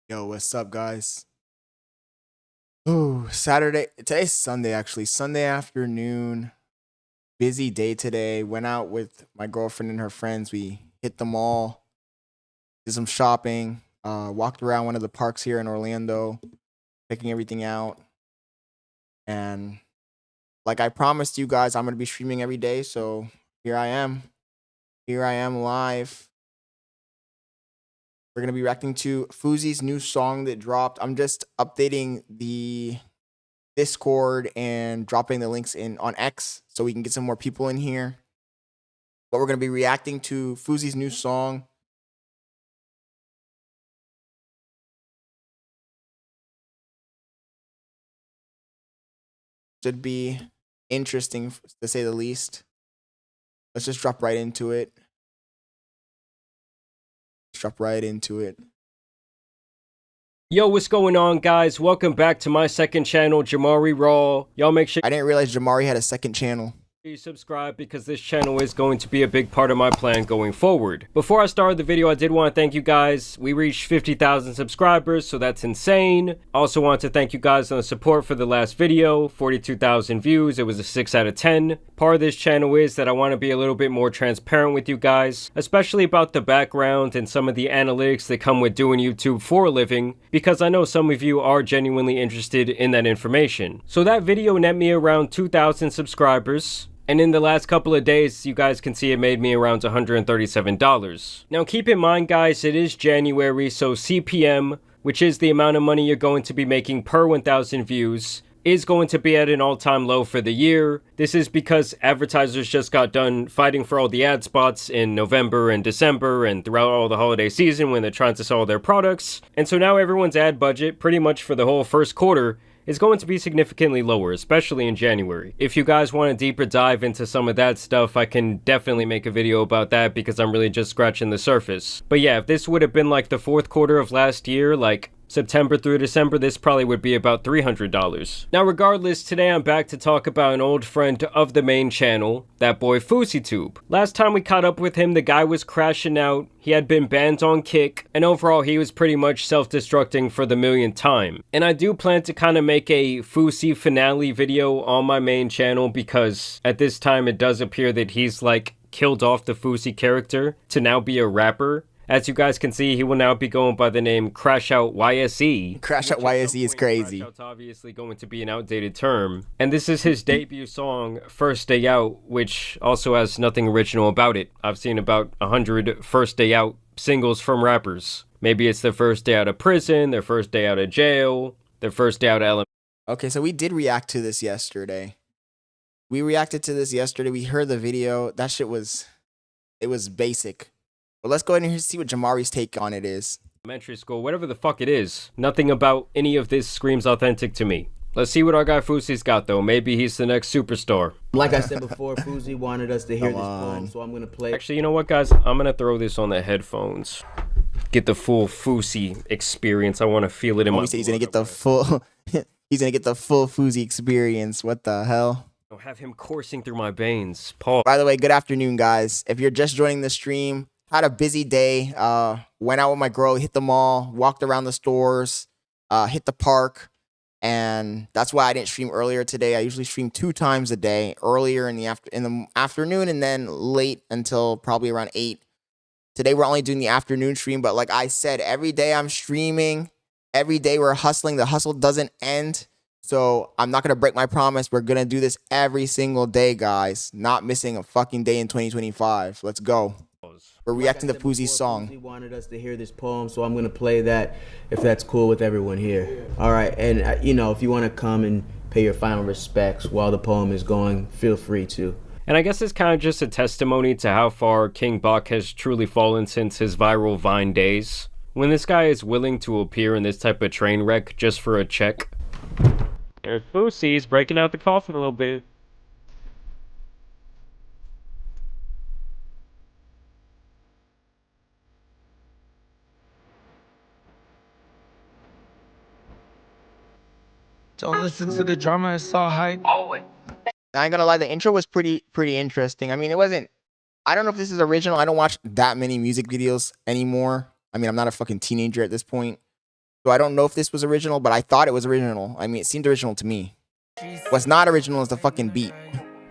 Yo, what's up, guys? Ooh, Saturday. Today's Sunday, actually. Sunday afternoon. Busy day today. Went out with my girlfriend and her friends. We hit the mall, did some shopping, walked around one of the parks here in Orlando, checking everything out. And like I promised you guys, I'm going to be streaming every day. So here I am. Here I am live. We're going to be reacting to Fousey's new song that dropped. I'm just updating the Discord and dropping the links in on X so we can get some more people in here. But we're going to be reacting to Fousey's new song. Should be interesting to say the least. Let's just drop right into it. Yo, what's going on, guys? Welcome back to my second channel, Jamari Raw. Y'all make sure I didn't realize Jamari had a second channel. you subscribe because this channel is going to be a big part of my plan going forward. Before I start the video, I did want to thank you guys. We reached 50,000 subscribers, so that's insane. Also want to thank you guys on the support for the last video. 42,000 views. It was a 6 out of 10. Part of this channel is that I want to be a little bit more transparent with you guys, especially about the background and some of the analytics that come with doing YouTube for a living, because I know some of you are genuinely interested in that information. So that video net me around 2,000 subscribers. And in the last couple of days, you guys can see it made me around $137. Now keep in mind, guys, it is January, so CPM, which is the amount of money you're going to be making per 1,000 views, is going to be at an all-time low for the year. This is because advertisers just got done fighting for all the ad spots in November and December and throughout all the holiday season when they're trying to sell their products. And so now everyone's ad budget, pretty much for the whole first quarter, is going to be significantly lower, especially in January. If you guys want a deeper dive into some of that stuff, I can definitely make a video about that because I'm really just scratching the surface. But yeah, if this would have been like the fourth quarter of last year, like September through December, this probably would be about $300. Now regardless, today I'm back to talk about an old friend of the main channel, that boy FouseyTube. Last time we caught up with him, the guy was crashing out, he had been banned on Kick, and overall he was pretty much self-destructing for the millionth time. And I do plan to kind of make a Fousey finale video on my main channel because at this time it does appear that he's like killed off the Fousey character to now be a rapper. As you guys can see, he will now be going by the name CRASHOUT YSE. CRASHOUT YSE is crazy. CRASHOUT's obviously going to be an outdated term. And this is his debut song, First Day Out, which also has nothing original about it. I've seen about 100 First Day Out singles from rappers. Maybe it's their first day out of prison, their first day out of jail, their first day out of elementary. Okay, so we did react to this yesterday. We reacted to this yesterday. We heard the video. That shit was, it was basic. But let's go ahead and see what Jamari's take on it is. Elementary school, whatever the fuck it is. Nothing about any of this screams authentic to me. Let's see what our guy Fousey's got though. Maybe he's the next superstar. Like I said before, Fousey wanted us to hear this poem, so I'm gonna play. Actually, you know what, guys? I'm gonna throw this on the headphones. Get the full Fousey experience. I want to feel it in my. He's gonna get the full. He's gonna get the full Fousey experience. What the hell? I'll have him coursing through my veins. Paul. By the way, good afternoon, guys. If you're just joining the stream, had a busy day. Went out with my girl, hit the mall, walked around the stores, hit the park, and that's why I didn't stream earlier today. I usually stream 2 times a day, earlier in the afternoon and then late until probably around 8. Today we're only doing the afternoon stream, but like I said, every day I'm streaming. Every day we're hustling. The hustle doesn't end. So I'm not gonna break my promise. We're gonna do this every single day, guys. Not missing a fucking day in 2025. Let's go. We're reacting to Fousey's song. Fousey wanted us to hear this poem, so I'm gonna play that if that's cool with everyone here. All right, and you know, if you want to come and pay your final respects while the poem is going, feel free to. And I guess it's kind of just a testimony to how far King Bach has truly fallen since his viral Vine days. When this guy is willing to appear in this type of train wreck just for a check. There's Fousey's breaking out the coffin a little bit. Don't listen to the drama, it's all hype. I ain't gonna lie, the intro was pretty interesting. I mean, it wasn't. I don't know if this is original. I don't watch that many music videos anymore. I mean, I'm not a fucking teenager at this point. So I don't know if this was original, but I thought it was original. I mean, it seemed original to me. What's not original is the fucking beat.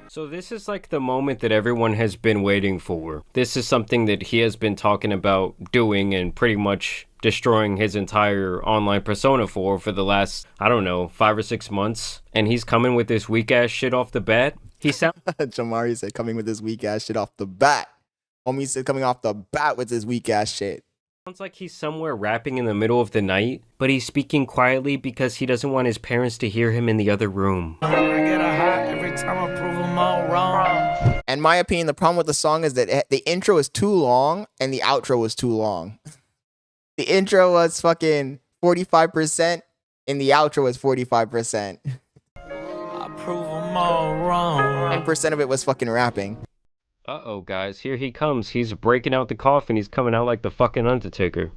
So this is like the moment that everyone has been waiting for. This is something that he has been talking about doing and pretty much destroying his entire online persona for the last, I don't know, 5 or 6 months. And he's coming with this weak ass shit off the bat. He sounds Jamari said coming with this weak ass shit off the bat. Homie said coming off the bat with this weak ass shit. Sounds like he's somewhere rapping in the middle of the night, but he's speaking quietly because he doesn't want his parents to hear him in the other room. I get a high every time I prove them all wrong. In my opinion, the problem with the song is that the intro is too long and the outro was too long. The intro was fucking 45% and the outro was 45%. I prove them all wrong. 10% of it was fucking rapping. Uh-oh, guys, here he comes. He's breaking out the coffin. He's coming out like the fucking Undertaker.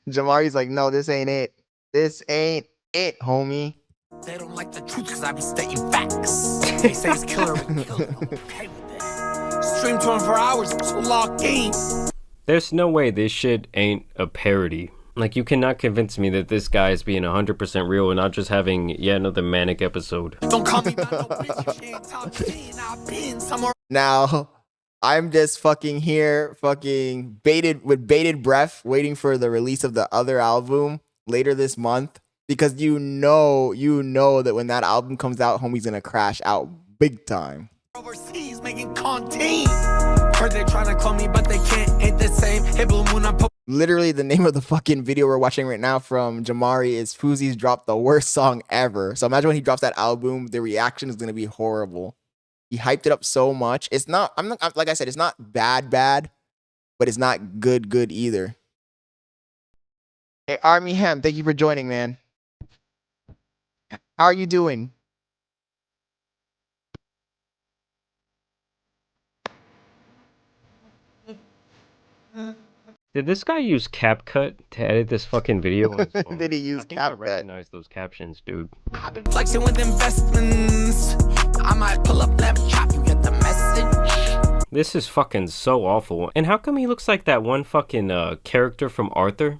Jamari's like, no, this ain't it. This ain't it, homie. They don't like the truth because I be stating facts. They say it's killer, we kill it. I'm okay with it. Stream 24 hours, I'm so locked in. There's no way this shit ain't a parody. Like, you cannot convince me that this guy is being 100% real and not just having yet another manic episode. Don't call me by no bitch, you can't talk to me. I've been somewhere. Now, I'm just fucking here, fucking with bated breath, waiting for the release of the other album later this month. Because you know that when that album comes out, homie's gonna crash out big time. Overseas making content. Heard they trying to call me, but they can't. Ain't the same. Hey, Blue Moon, I'm Literally, the name of the fucking video we're watching right now from Jamari is Fousey's dropped the worst song ever. So imagine when he drops that album, the reaction is gonna be horrible. He hyped it up so much. It's not. Like I said, it's not bad, but it's not good either. Hey, Army Hem, thank you for joining, man. How are you doing? Did this guy use CapCut to edit this fucking video on his phone? Did he use I think I CapCut? recognize those captions, dude. I've been flexing with investments. I might pull up lamp chop, you get the message. This is fucking so awful. And how come he looks like that one fucking character from Arthur?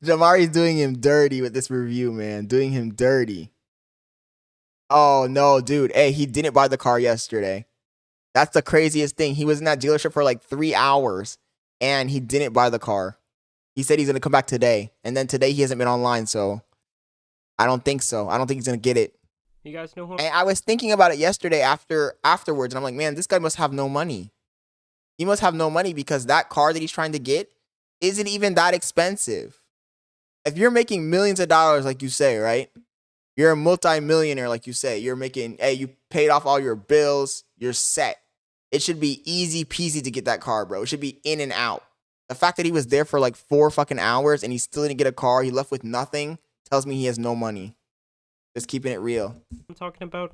Jamari's doing him dirty with this review, man. Doing him dirty. Oh, no, dude. Hey, he didn't buy the car yesterday. That's the craziest thing. He was in that dealership for like 3 hours, and he didn't buy the car. He said he's going to come back today. And then today he hasn't been online, so I don't think so. I don't think he's going to get it. You guys know who? And I was thinking about it yesterday afterwards, and I'm like, man, this guy must have no money. He must have no money because that car that he's trying to get isn't even that expensive. If you're making millions of dollars, like you say, right? You're a multi-millionaire, like you say. You're making, hey, you paid off all your bills. You're set. It should be easy peasy to get that car, bro. It should be in and out. The fact that he was there for like 4 fucking hours and he still didn't get a car, he left with nothing, tells me he has no money. Just keeping it real. I'm talking about.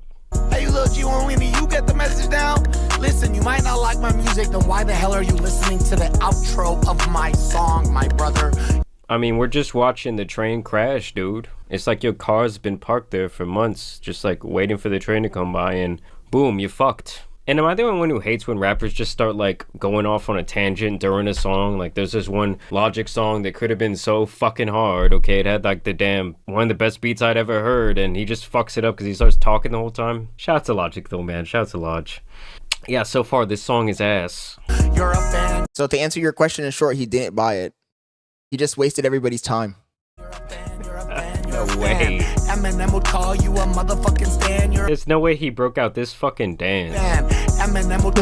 Hey, you little G1 you get the message down? Listen, you might not like my music, then why the hell are you listening to the outro of my song, my brother? I mean, we're just watching the train crash, dude. It's like your car's been parked there for months, just like waiting for the train to come by, and boom, you fucked. And am I the only one who hates when rappers just start like going off on a tangent during a song? Like there's this one Logic song that could have been so fucking hard, okay? It had like the damn, one of the best beats I'd ever heard, and he just fucks it up because he starts talking the whole time. Shout out to Logic though, man. Shout out to Lodge. Yeah, so far this song is ass. You're a fan. So to answer your question in short, he didn't buy it. He just wasted everybody's time. You're a fan, you're a fan, No way. Eminem would call you a motherfucking stan. You're a There's no way he broke out this fucking dance. fan. Eminem would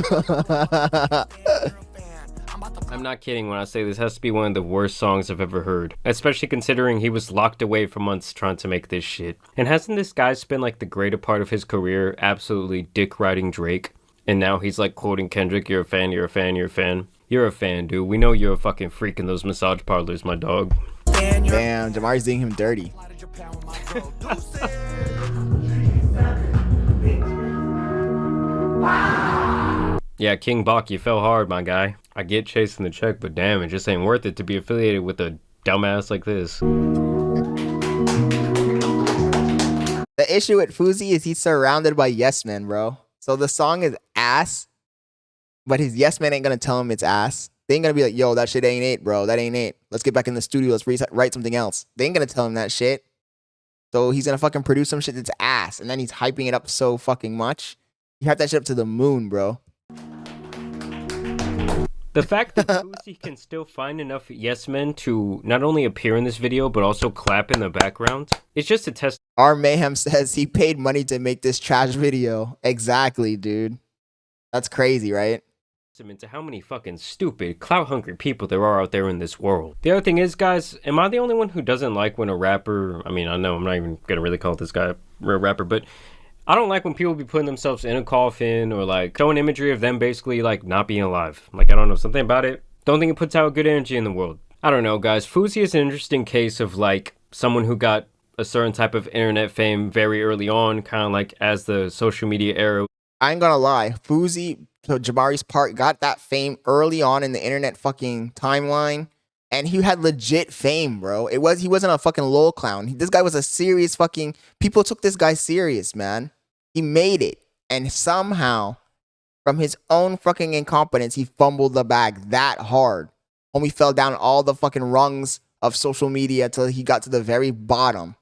I'm not kidding when I say this has to be one of the worst songs I've ever heard. Especially considering he was locked away for months trying to make this shit. And hasn't this guy spent like the greater part of his career absolutely dick riding Drake? And now he's like quoting Kendrick, you're a fan, you're a fan, you're a fan. You're a fan, dude. We know you're a fucking freak in those massage parlors, my dog. Damn, Jamari's doing him dirty. Yeah, King Bach, you fell hard, my guy. I get chasing the check, but damn, it just ain't worth it to be affiliated with a dumbass like this. The issue with Fousey is he's surrounded by yes men, bro. So the song is ass, but his yes men ain't gonna tell him it's ass. They ain't gonna be like, yo, that shit ain't it, bro. That ain't it. Let's get back in the studio. Let's write something else. They ain't gonna tell him that shit. So he's gonna fucking produce some shit that's ass, and then he's hyping it up so fucking much. You have that shit up to the moon, bro. The fact that Fousey can still find enough yes men to not only appear in this video, but also clap in the background, it's just a test. Our Mayhem says he paid money to make this trash video. Exactly, dude. That's crazy, right? To how many fucking stupid, clout-hungry people there are out there in this world. The other thing is, guys, am I the only one who doesn't like when a rapper, I mean, I know I'm not even gonna really call this guy a real rapper, but I don't like when people be putting themselves in a coffin or like showing imagery of them basically like not being alive. Like, I don't know, something about it. Don't think it puts out good energy in the world. I don't know, guys. Fousey is an interesting case of like someone who got a certain type of internet fame very early on, kind of like as the social media era. I ain't gonna lie. Fousey, to Jamari's part, got that fame early on in the internet fucking timeline. And he had legit fame, bro. He wasn't a fucking lol clown. This guy was a serious fucking, people took this guy serious, man. He made it. And somehow, from his own fucking incompetence, he fumbled the bag that hard. Homie fell down all the fucking rungs of social media till he got to the very bottom.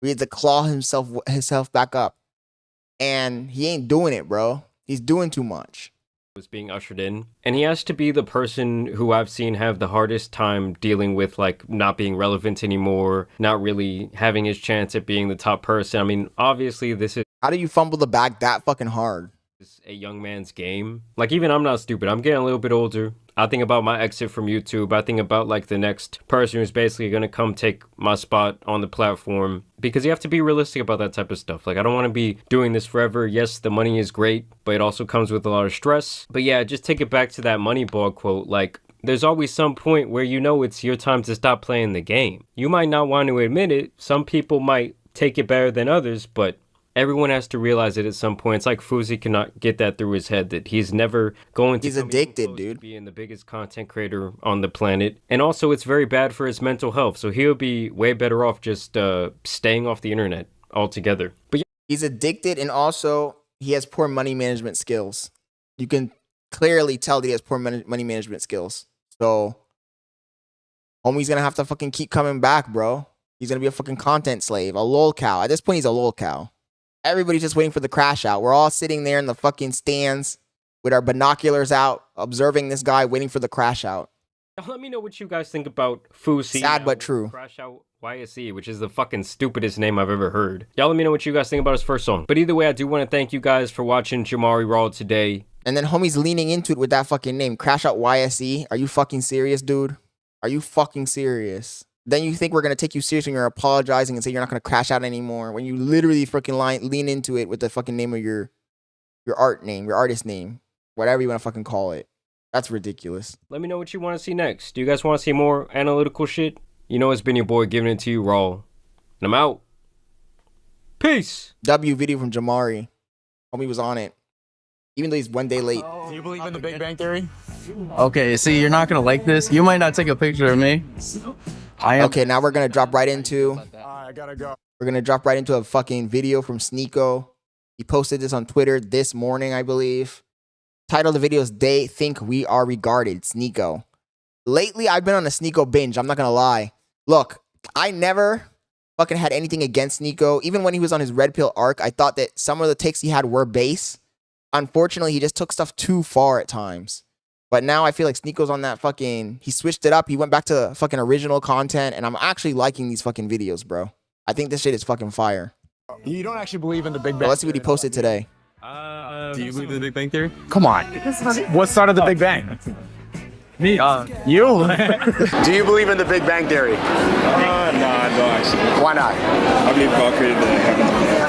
We had to claw himself back up. And he ain't doing it, bro. He's doing too much. Was being ushered in, and he has to be the person who I've seen have the hardest time dealing with like not being relevant anymore, not really having his chance at being the top person. I mean, obviously this is, how do you fumble the bag that fucking hard? A young man's game. Like, even I'm not stupid. I'm getting a little bit older. I think about my exit from YouTube. I think about like the next person who's basically gonna come take my spot on the platform, because you have to be realistic about that type of stuff. Like, I don't want to be doing this forever. Yes, the money is great, but it also comes with a lot of stress. But yeah, just take it back to that Moneyball quote. Like, there's always some point where you know it's your time to stop playing the game. You might not want to admit it. Some people might take it better than others, but everyone has to realize it at some point. It's like Fousey cannot get that through his head that he's never going to. He's addicted, dude. Being the biggest content creator on the planet, and also it's very bad for his mental health. So he'll be way better off just staying off the internet altogether. But yeah, he's addicted, and also he has poor money management skills. You can clearly tell that he has poor money management skills. So homie's gonna have to fucking keep coming back, bro. He's gonna be a fucking content slave, a lol cow. At this point, he's a lol cow. Everybody's just waiting for the crash out. We're all sitting there in the fucking stands with our binoculars out, observing this guy waiting for the crash out. Let me know what you guys think about Fousey. Sad but true. CRASHOUT YSE, which is the fucking stupidest name I've ever heard. Y'all let me know what you guys think about his first song. But either way, I do want to thank you guys for watching Jamari Raw today. And then homie's leaning into it with that fucking name, CRASHOUT YSE. Are you fucking serious, dude? Are you fucking serious? Then you think we're going to take you seriously and you're apologizing and say you're not going to crash out anymore when you literally freaking lean into it with the fucking name of your art name, your artist name, whatever you want to fucking call it. That's ridiculous. Let me know what you want to see next. Do you guys want to see more analytical shit? You know, it's been your boy giving it to you raw. And I'm out. Peace. W video from Jamari. Homie was on it. Even though he's one day late. Do you believe in the Big Bang Theory? Okay, see, you're not going to like this. You might not take a picture of me. Okay, now we're going to drop right into... I gotta go. We're going to drop right into a fucking video from Sneeko. He posted this on Twitter this morning, I believe. Title of the video is They Think We Are Regarded, Sneeko. Lately, I've been on a Sneeko binge. I'm not going to lie. Look, I never fucking had anything against Sneeko. Even when he was on his Red Pill arc, I thought that some of the takes he had were base. Unfortunately, he just took stuff too far at times. But now I feel like Sneeko's on that fucking... He switched it up. He went back to fucking original content. And I'm actually liking these fucking videos, bro. I think this shit is fucking fire. You don't actually believe in the Big Bang But let's see what he posted today. Do you believe in the Big Bang Theory? Come on. What started the Big Bang? Me, You? Do you believe in the Big Bang Theory? No, I don't actually. Why not? I believe God created the heavens and earth.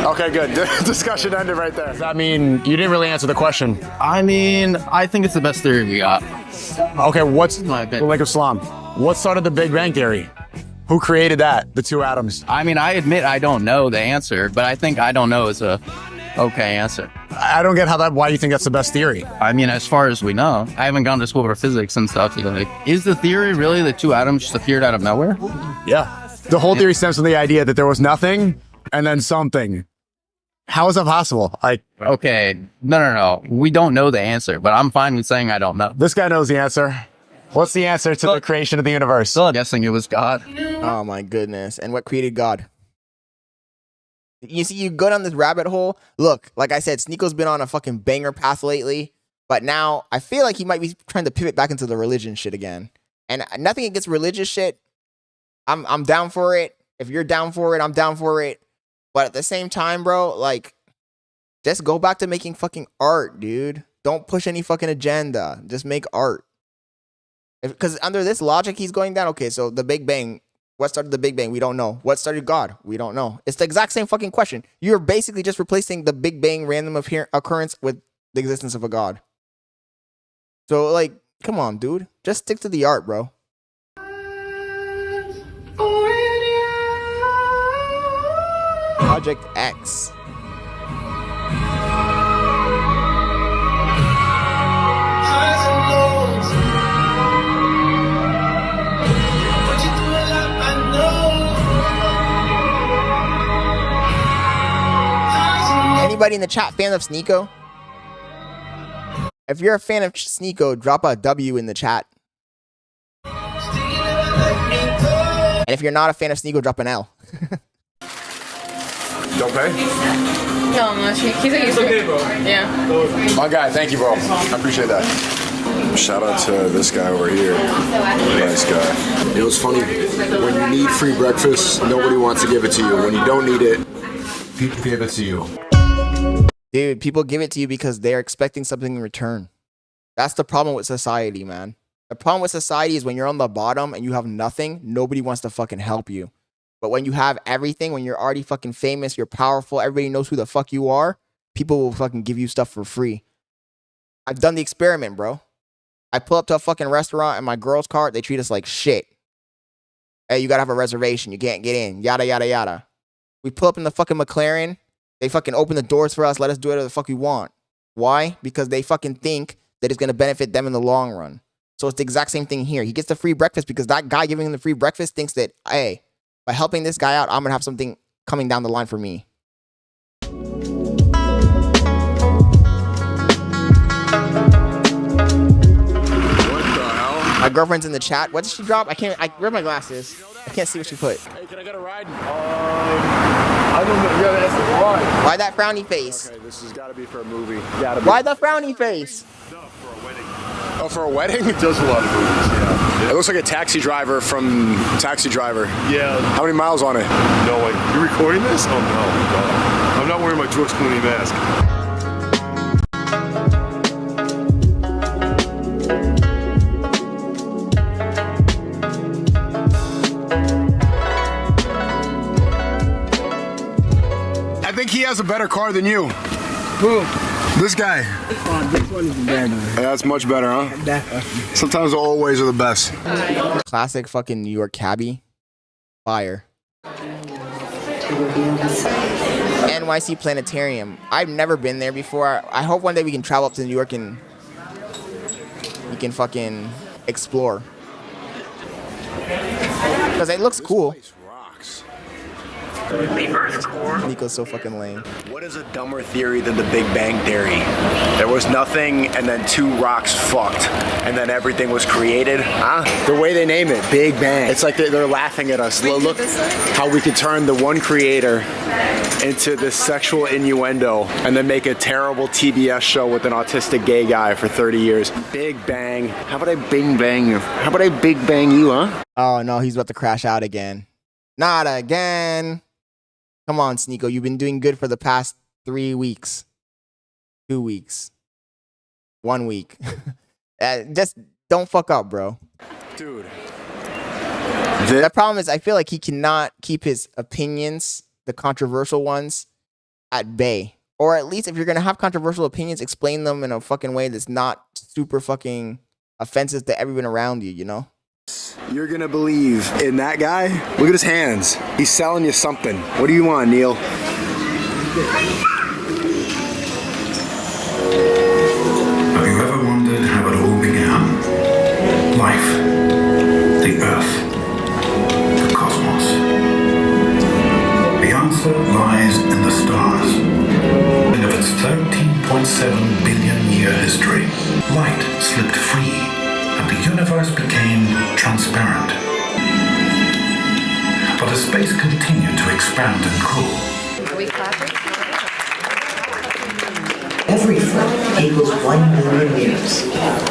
Okay, good. Discussion ended right there. Does that mean you didn't really answer the question? I mean, I think it's the best theory we got. Okay, what's My opinion. like Islam? What started the Big Bang Theory? Who created that? The two atoms. I mean, I admit I don't know the answer, but I think I don't know is a okay answer. I don't get why you think that's the best theory. I mean, as far as we know, I haven't gone to school for physics and stuff. Like, is the theory really that two atoms just appeared out of nowhere? Yeah. The whole theory stems from the idea that there was nothing and then something. How is that possible? Like, Okay, no. We don't know the answer, but I'm fine with saying I don't know. this guy knows the answer. What's the answer to the creation of the universe? Still guessing it was God. Oh my goodness. And what created God? You see, you go down this rabbit hole. Look, like I said, Sneako's been on a fucking banger path lately. But now I feel like he might be trying to pivot back into the religion shit again. And nothing against religious shit. I'm down for it. If you're down for it, I'm down for it. But at the same time, bro, like, just go back to making fucking art, dude. Don't push any fucking agenda. Just make art. Because under this logic he's going down, okay, so the Big Bang, what started the Big Bang? We don't know. What started God? We don't know. It's the exact same fucking question. You're basically just replacing the Big Bang random occurrence with the existence of a God. So, like, come on, dude. Just stick to the art, bro. Project X. Anybody in the chat fan of Sneako? If you're a fan of Sneako, drop a W in the chat. And if you're not a fan of Sneako, drop an L. You okay? No, I'm not. He's like, it's okay, bro. Yeah. My guy, thank you, bro. I appreciate that. Shout out to this guy over here. Nice guy. It was funny. When you need free breakfast, nobody wants to give it to you. When you don't need it, people give it to you. Dude, people give it to you because they're expecting something in return. That's the problem with society, man. The problem with society is when you're on the bottom and you have nothing, nobody wants to fucking help you. But when you have everything, when you're already fucking famous, you're powerful, everybody knows who the fuck you are, people will fucking give you stuff for free. I've done the experiment, bro. I pull up to a fucking restaurant in my girl's car, they treat us like shit. Hey, you gotta have a reservation, you can't get in, yada, yada, yada. We pull up in the fucking McLaren, they fucking open the doors for us, let us do whatever the fuck we want. Why? Because they fucking think that it's gonna benefit them in the long run. So it's the exact same thing here. He gets the free breakfast because that guy giving him the free breakfast thinks that, hey, by helping this guy out, I'm gonna have something coming down the line for me. My girlfriend's in the chat. What did she drop? Where are my glasses? I can't see what she put. Hey, can I get a ride? I don't know. Yeah, that's the ride. Why that frowny face? Okay, this has got to be for a movie. Why the frowny face? No, for a wedding. Oh, for a wedding? He does a lot of movies, yeah. It looks like a taxi driver from Taxi Driver. Yeah. How many miles on it? No way. You recording this? Oh, no. God. I'm not wearing my George Clooney mask. I think he has a better car than you. Who? This guy. This one is better. Yeah, that's much better, huh? Definitely. Sometimes the old ways are the best. Classic fucking New York cabbie. Fire. NYC Planetarium. I've never been there before. I hope one day we can travel up to New York and we can fucking explore. Because it looks cool. Nico's so fucking lame. What is a dumber theory than the Big Bang Theory? There was nothing, and then two rocks fucked, and then everything was created. Huh? The way they name it, Big Bang. It's like they're laughing at us. Look how we could turn the one creator into this sexual innuendo and then make a terrible TBS show with an autistic gay guy for 30 years. Big Bang. How about I Big Bang you? How about I Big Bang you, huh? Oh no, he's about to crash out again. Not again. Come on, Sneako. You've been doing good for the past 3 weeks. 2 weeks. 1 week. Just don't fuck up, bro. Dude. The problem is I feel like he cannot keep his opinions, the controversial ones, at bay. Or at least if you're going to have controversial opinions, explain them in a fucking way that's not super fucking offensive to everyone around you, you know? You're gonna believe in that guy? Look at his hands. He's selling you something. What do you want, Neil? Have you ever wondered how it all began? Life, the Earth, the cosmos. The answer lies in the stars. And of its 13.7 billion year history, light slipped free and the universe became transparent. But as space continued to expand and cool, Are we clapping? Every foot equals 1 million years.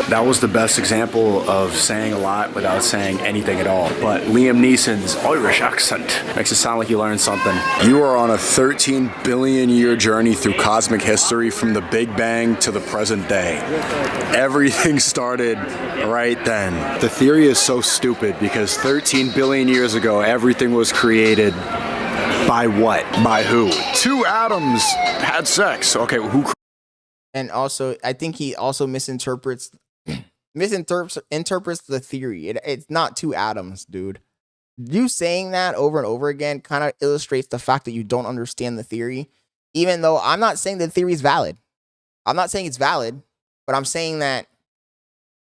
That was the best example of saying a lot without saying anything at all. But Liam Neeson's Irish accent makes it sound like you learned something. You are on a 13 billion year journey through cosmic history from the Big Bang to the present day. Everything started right then. The theory is so stupid because 13 billion years ago, everything was created by what? By who? Two atoms had sex. Okay, who? And also, I think he also misinterprets the theory. It's not two atoms, dude. You saying that over and over again kind of illustrates the fact that you don't understand the theory, even though I'm not saying the theory is valid. I'm not saying it's valid, but I'm saying that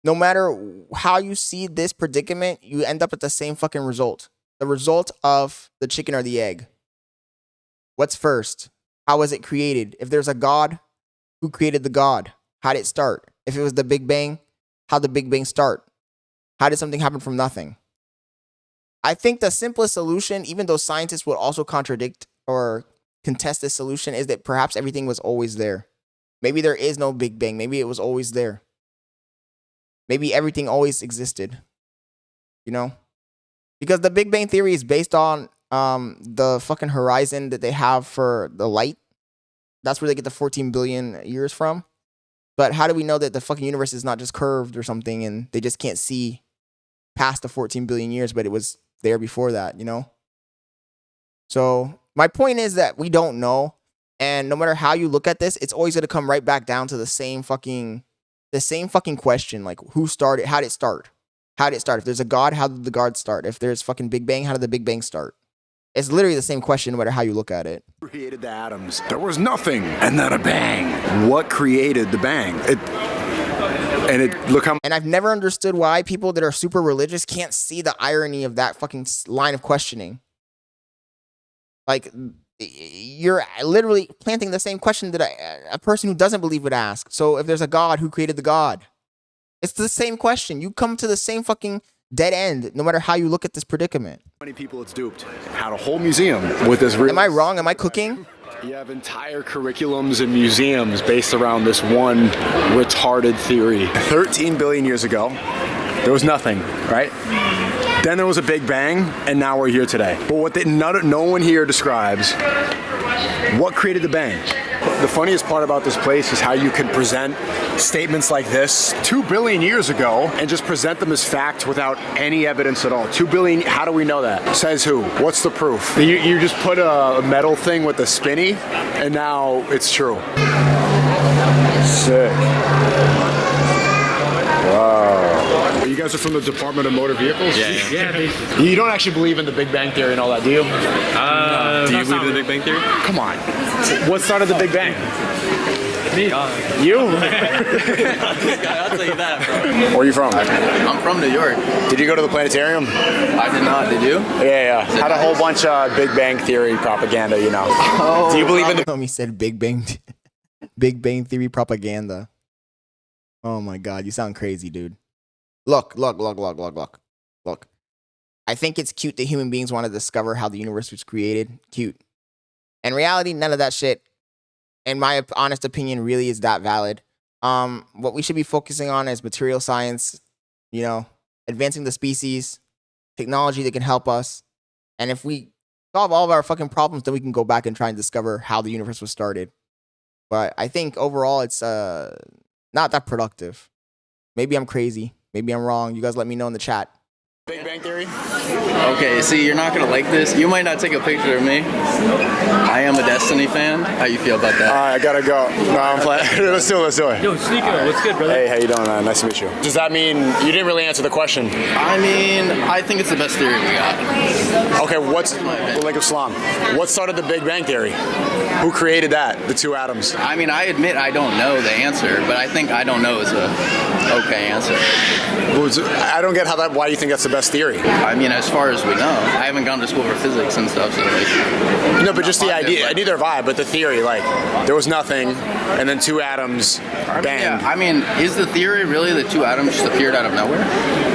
no matter how you see this predicament, you end up at the same fucking result. The result of the chicken or the egg. What's first? How was it created? If there's a God, who created the God? How did it start? If it was the Big Bang, how did the Big Bang start? How did something happen from nothing? I think the simplest solution, even though scientists would also contradict or contest this solution, is that perhaps everything was always there. Maybe there is no Big Bang. Maybe it was always there. Maybe everything always existed. You know? Because the Big Bang Theory is based on the fucking horizon that they have for the light. That's where they get the 14 billion years from. But how do we know that the fucking universe is not just curved or something and they just can't see past the 14 billion years, but it was there before that, you know? So my point is that we don't know. And no matter how you look at this, it's always going to come right back down to the same fucking question. Like, who started? How did it start? How did it start? If there's a God, how did the God start? If there's fucking Big Bang, how did the Big Bang start? It's literally the same question no matter how you look at it. Created the atoms. There was nothing, and then a bang. What created the bang? And I've never understood why people that are super religious can't see the irony of that fucking line of questioning. Like, you're literally planting the same question that a person who doesn't believe would ask. So if there's a God, who created the God? It's the same question. You come to the same fucking dead end, no matter how you look at this predicament. Many people it's duped. Had a whole museum with this. Am I wrong? Am I cooking? You have entire curriculums and museums based around this one retarded theory. 13 billion years ago, there was nothing, right? Then there was a Big Bang, and now we're here today. But what no one here describes, what created the bang? The funniest part about this place is how you can present statements like this 2 billion years ago and just present them as fact without any evidence at all. 2 billion, how do we know that? Says who? What's the proof? You just put a metal thing with a spinny and now it's true. Sick. Wow. You guys are from the Department of Motor Vehicles? Yeah. You don't actually believe in the Big Bang Theory and all that, do you? Do you believe in the Big Bang Theory? Come on. What started the Big Bang? Me. You? I'll tell you that, bro. Where are you from? I'm from New York. Did you go to the planetarium? I did not. Did you? Yeah. Had a whole bunch of Big Bang Theory propaganda, you know. Oh, do you believe in the... Homie said Big Bang Theory propaganda. Oh my God, you sound crazy, dude. Look. I think it's cute that human beings want to discover how the universe was created. Cute. In reality, none of that shit, in my honest opinion, really is that valid. What we should be focusing on is material science, you know, advancing the species, technology that can help us. And if we solve all of our fucking problems, then we can go back and try and discover how the universe was started. But I think overall it's not that productive. Maybe I'm crazy. Maybe I'm wrong. You guys let me know in the chat. Big Bang Bang Theory? Okay, see, you're not gonna like this. You might not take a picture of me. I am a Destiny fan. How you feel about that? All right, I gotta go. No, I'm playing. Let's do it. Yo, Sneeko, what's good, brother? Hey, how you doing? Nice to meet you. Does that mean you didn't really answer the question? I mean, I think it's the best theory we got. Okay, what's like Islam? What started the Big Bang Theory? Who created that? The two atoms? I mean, I admit I don't know the answer, but I think I don't know is a okay answer. I don't get why you think that's the best theory. I mean, as far as we know, I haven't gone to school for physics and stuff, so like. No, but just the idea. Neither have I. But the theory, like, there was nothing, and then two atoms banged. Yeah, I mean, is the theory really that two atoms just appeared out of nowhere?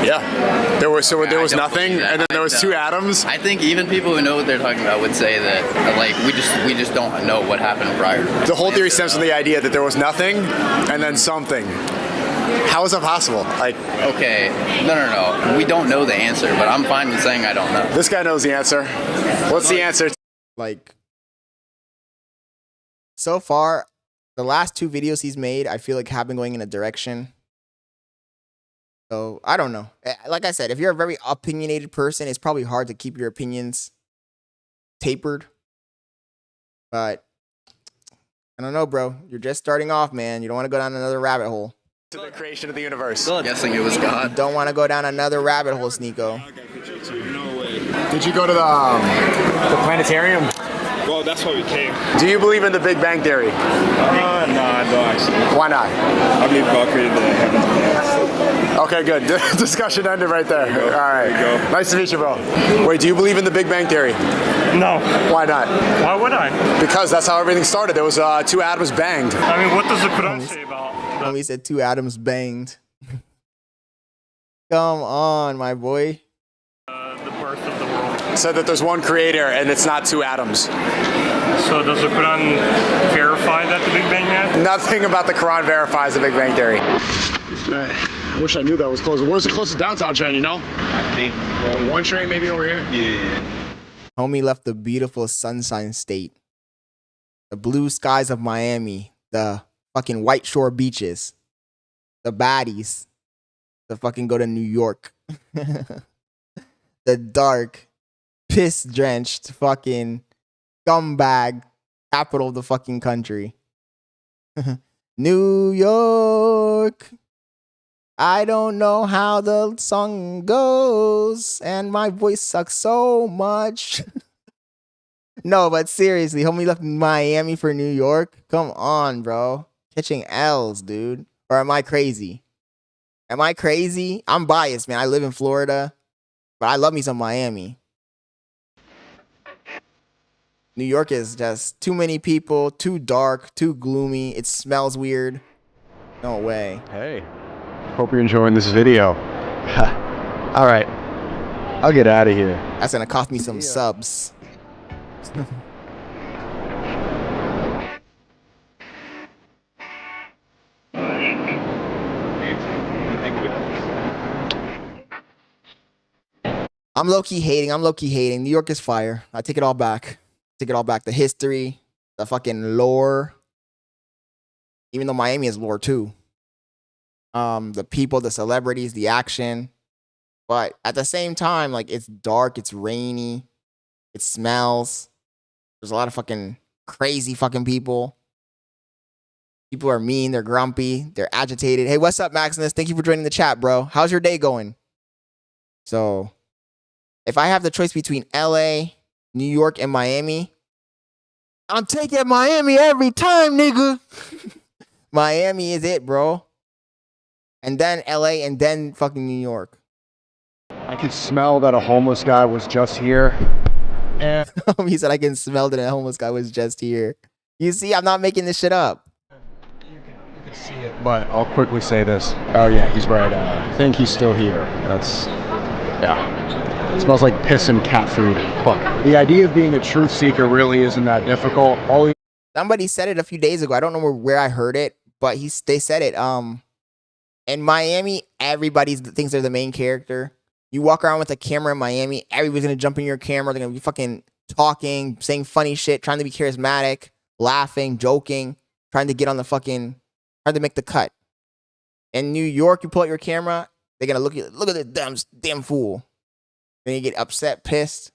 Yeah, there was nothing, and then there was two atoms. I think even people who know what they're talking about would say that like we just don't know what happened prior. The whole theory stems from the idea that there was nothing, and then something. How is that possible? Like, okay, no. We don't know the answer, but I'm fine with saying I don't know. This guy knows the answer. What's the answer? Like, so far, the last two videos he's made, I feel like have been going in a direction. So, I don't know. Like I said, if you're a very opinionated person, it's probably hard to keep your opinions tapered. But, I don't know, bro. You're just starting off, man. You don't want to go down another rabbit hole. To the creation of the universe. I'm guessing it was God. You don't want to go down another rabbit hole, Sneeko. Did you go to the planetarium? Well, that's why we came. Do you believe in the Big Bang Theory? No, I don't actually. Why not? I believe God created the heavens and earth. Okay, good. Discussion ended right there. All right. Nice to meet you, bro. Wait, do you believe in the Big Bang Theory? No. Why not? Why would I? Because that's how everything started. There was two atoms banged. I mean, what does the Quran say about that? We said two atoms banged. Come on, my boy. The birth of the world. Said that there's one creator and it's not two atoms. So does the Quran verify that the Big Bang happened? Nothing about the Quran verifies the Big Bang Theory. I wish I knew that was close. Where's the closest downtown train, you know? I think one train maybe over here? Yeah. Homie left the beautiful Sunshine State. The blue skies of Miami. The fucking White Shore beaches. The baddies. To fucking go to New York. The dark, piss-drenched fucking scumbag capital of the fucking country. New York. I don't know how the song goes, and my voice sucks so much. No, but seriously, homie left Miami for New York? Come on, bro. Catching L's, dude. Or am I crazy? Am I crazy? I'm biased, man. I live in Florida, but I love me some Miami. New York is just too many people, too dark, too gloomy. It smells weird. No way. Hey, hope you're enjoying this video. All right, I'll get out of here. That's gonna cost me some subs. I'm low-key hating. New York is fire. I take it all back. Take it all back. The history, the fucking lore. Even though Miami is lore too. The people, the celebrities, the action. But at the same time, like, it's dark, it's rainy, it smells. There's a lot of fucking crazy fucking people. People are mean, they're grumpy, they're agitated. Hey, what's up, Maximus? Thank you for joining the chat, bro. How's your day going? So, if I have the choice between LA, New York, and Miami, I'm taking Miami every time, nigga. Miami is it, bro. And then LA, and then fucking New York. I could smell that a homeless guy was just here. And He said I can smell that a homeless guy was just here. You see, I'm not making this shit up. you can see it, but I'll quickly say this. Oh yeah, he's right. I think he's still here. That's, yeah. It smells like piss and cat food. Fuck. The idea of being a truth seeker really isn't that difficult. Somebody said it a few days ago. I don't know where I heard it, but they said it. In Miami, everybody thinks they're the main character. You walk around with a camera in Miami, everybody's gonna jump in your camera. They're gonna be fucking talking, saying funny shit, trying to be charismatic, laughing, joking, trying to get on the fucking, trying to make the cut. In New York, you pull out your camera, they're gonna look at the damn fool. Then you get upset, pissed.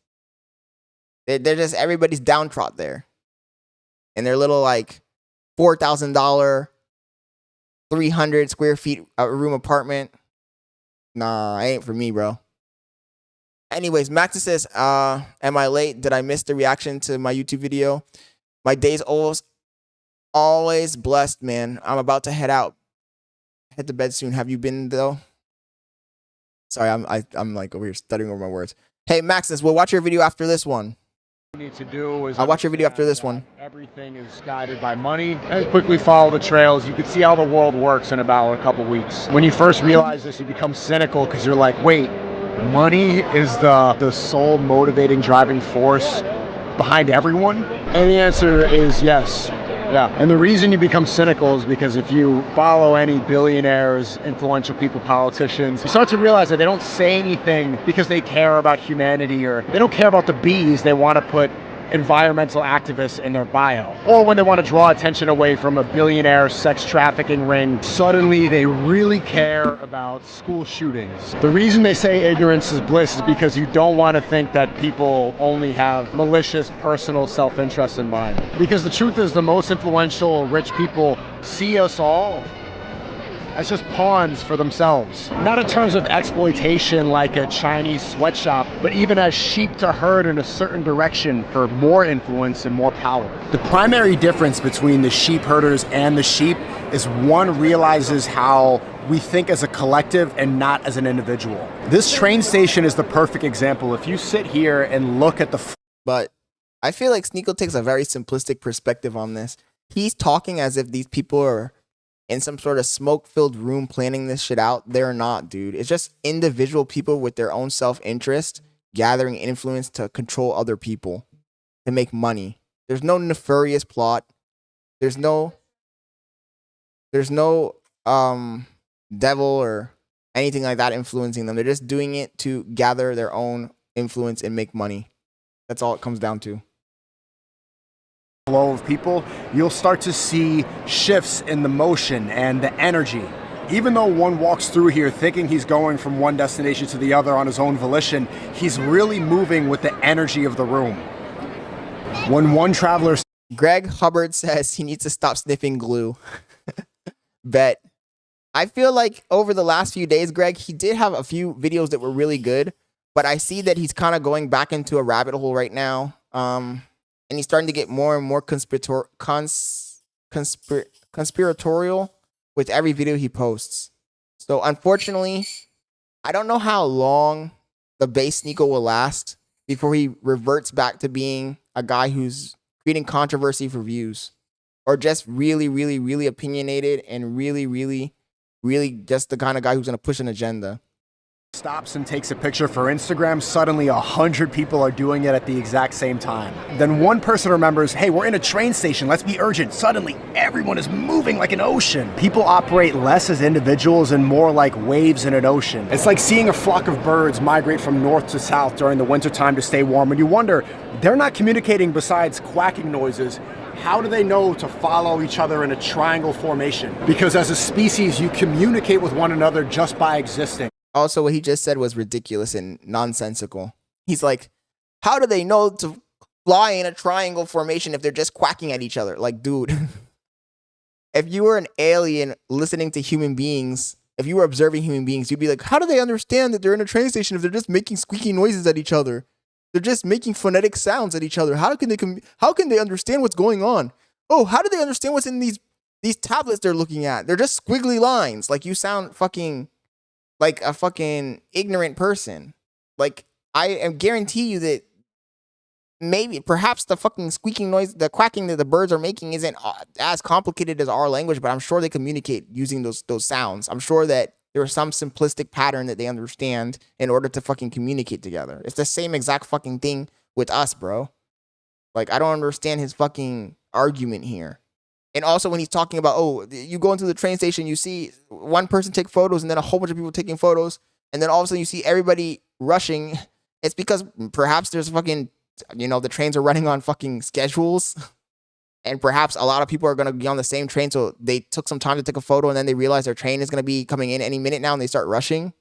They're just, everybody's downtrodden there. And their little like $4,000, 300 square feet room apartment. Nah, it ain't for me, bro. Anyways, Max says, am I late? Did I miss the reaction to my YouTube video? My day's always blessed, man. I'm about to head out. Head to bed soon. Have you been though? Sorry, I'm like over here stuttering over my words. Hey, Maxis, we'll watch your video after this one. Need to do is I'll watch your video after this one. Everything is guided by money, and quickly follow the trails. You can see how the world works in about a couple weeks. When you first realize this, you become cynical because you're like, wait, money is the sole motivating driving force behind everyone? And the answer is yes. Yeah, and the reason you become cynical is because if you follow any billionaires, influential people, politicians, you start to realize that they don't say anything because they care about humanity, or they don't care about the bees. They want to put environmental activists in their bio. Or when they want to draw attention away from a billionaire sex trafficking ring, suddenly they really care about school shootings. The reason they say ignorance is bliss is because you don't want to think that people only have malicious personal self-interest in mind. Because the truth is, the most influential rich people see us all as just pawns for themselves. Not in terms of exploitation like a Chinese sweatshop, but even as sheep to herd in a certain direction for more influence and more power. The primary difference between the sheep herders and the sheep is one realizes how we think as a collective and not as an individual. This train station is the perfect example. If you sit here and look at the... But I feel like Sneeko takes a very simplistic perspective on this. He's talking as if these people are in some sort of smoke-filled room planning this shit out. They're not, dude. It's just individual people with their own self-interest gathering influence to control other people, to make money. There's no nefarious plot. There's no devil or anything like that influencing them. They're just doing it to gather their own influence and make money. That's all it comes down to. Flow of people, you'll start to see shifts in the motion and the energy. Even though one walks through here thinking he's going from one destination to the other on his own volition, he's really moving with the energy of the room. When one traveler... Greg Hubbard says he needs to stop sniffing glue. Bet. I feel like over the last few days, Greg, he did have a few videos that were really good, but I see that he's kind of going back into a rabbit hole right now. And he's starting to get more and more conspiratorial with every video he posts. So unfortunately, I don't know how long the base Sneeko will last before he reverts back to being a guy who's creating controversy for views, or just really, really, really opinionated and really, really, really just the kind of guy who's going to push an agenda. Stops and takes a picture for Instagram, suddenly 100 people are doing it at the exact same time. Then one person remembers, hey, we're in a train station, let's be urgent. Suddenly, everyone is moving like an ocean. People operate less as individuals and more like waves in an ocean. It's like seeing a flock of birds migrate from north to south during the wintertime to stay warm, and you wonder, they're not communicating besides quacking noises. How do they know to follow each other in a triangle formation? Because as a species, you communicate with one another just by existing. Also, what he just said was ridiculous and nonsensical. He's like, how do they know to fly in a triangle formation if they're just quacking at each other? Like, dude, if you were an alien listening to human beings, if you were observing human beings, you'd be like, how do they understand that they're in a train station if they're just making squeaky noises at each other? They're just making phonetic sounds at each other. How can they understand what's going on? Oh, how do they understand what's in these tablets they're looking at? They're just squiggly lines. Like, you sound fucking like a fucking ignorant person. Like, I guarantee you that perhaps the fucking squeaking noise, the quacking that the birds are making isn't as complicated as our language, but I'm sure they communicate using those sounds. I'm sure that there's some simplistic pattern that they understand in order to fucking communicate together. It's the same exact fucking thing with us, bro. Like, I don't understand his fucking argument here. And also when he's talking about, oh, you go into the train station, you see one person take photos and then a whole bunch of people taking photos. And then all of a sudden you see everybody rushing. It's because perhaps there's fucking, the trains are running on fucking schedules. And perhaps a lot of people are going to be on the same train. So they took some time to take a photo and then they realize their train is going to be coming in any minute now and they start rushing.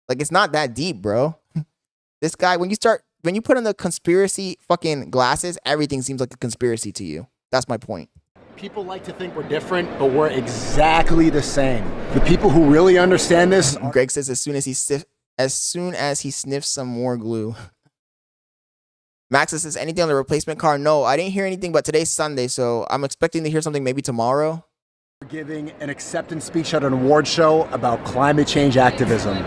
Like, it's not that deep, bro. This guy, when you put on the conspiracy fucking glasses, everything seems like a conspiracy to you. That's my point. People like to think we're different, but we're exactly the same. The people who really understand this. Greg says as soon as he sniffs some more glue. Max says anything on the replacement car? No, I didn't hear anything, but today's Sunday, so I'm expecting to hear something maybe tomorrow. We're giving an acceptance speech at an award show about climate change activism.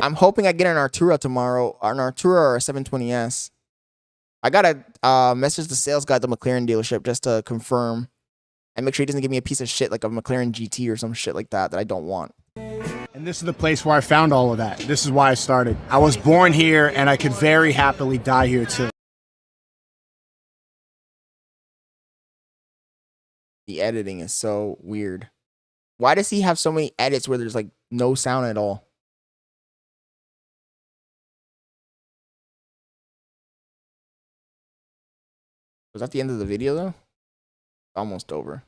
I'm hoping I get an Artura tomorrow, an Artura or a 720S. I gotta message the sales guy at the McLaren dealership just to confirm and make sure he doesn't give me a piece of shit like a McLaren GT or some shit like that I don't want. And this is the place where I found all of that. This is why I started. I was born here, and I could very happily die here too. The editing is so weird. Why does he have so many edits where there's like no sound at all? Was that the end of the video though? Almost over.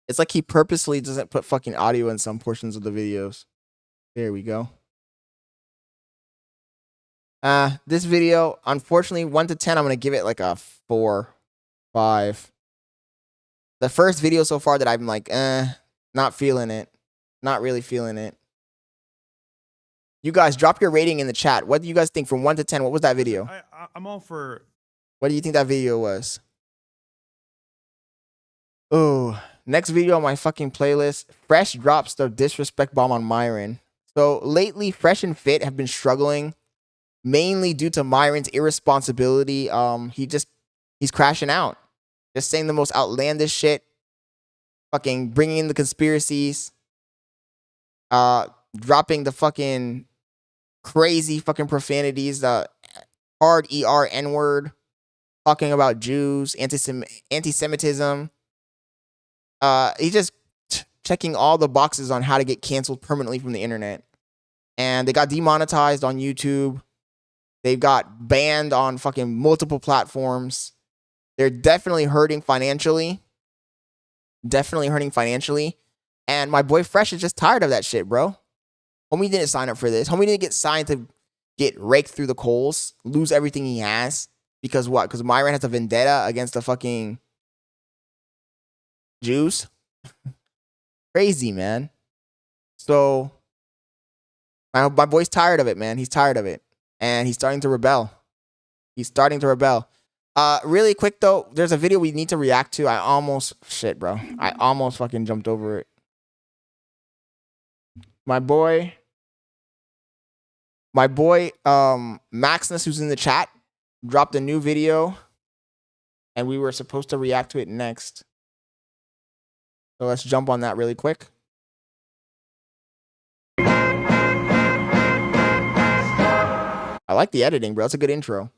It's like he purposely doesn't put fucking audio in some portions of the videos. There we go. This video, unfortunately, 1 to 10, I'm gonna give it like a 4, 5. The first video so far that I'm like, not feeling it. Not really feeling it. You guys, drop your rating in the chat. What do you guys think from 1 to 10? What was that video? I'm all for... What do you think that video was? Oh, next video on my fucking playlist. Fresh drops the disrespect bomb on Myron. So lately, Fresh and Fit have been struggling, mainly due to Myron's irresponsibility. He's crashing out. Just saying the most outlandish shit. Fucking bringing in the conspiracies. Dropping the fucking crazy fucking profanities, the hard ER N-word, talking about Jews, anti-Semitism. He's just checking all the boxes on how to get canceled permanently from the internet. And they got demonetized on YouTube. They've got banned on fucking multiple platforms. They're definitely hurting financially. Definitely hurting financially. And my boy Fresh is just tired of that shit, bro. Homie didn't sign up for this. Homie didn't get signed to get raked through the coals, lose everything he has. Because what? Because Myron has a vendetta against the fucking Jews? Crazy, man. So, my boy's tired of it, man. He's tired of it. And he's starting to rebel. He's starting to rebel. Really quick, though, there's a video we need to react to. I almost fucking jumped over it. My boy, Maxness, who's in the chat, dropped a new video, and we were supposed to react to it next. So let's jump on that really quick. I like the editing, bro. It's a good intro.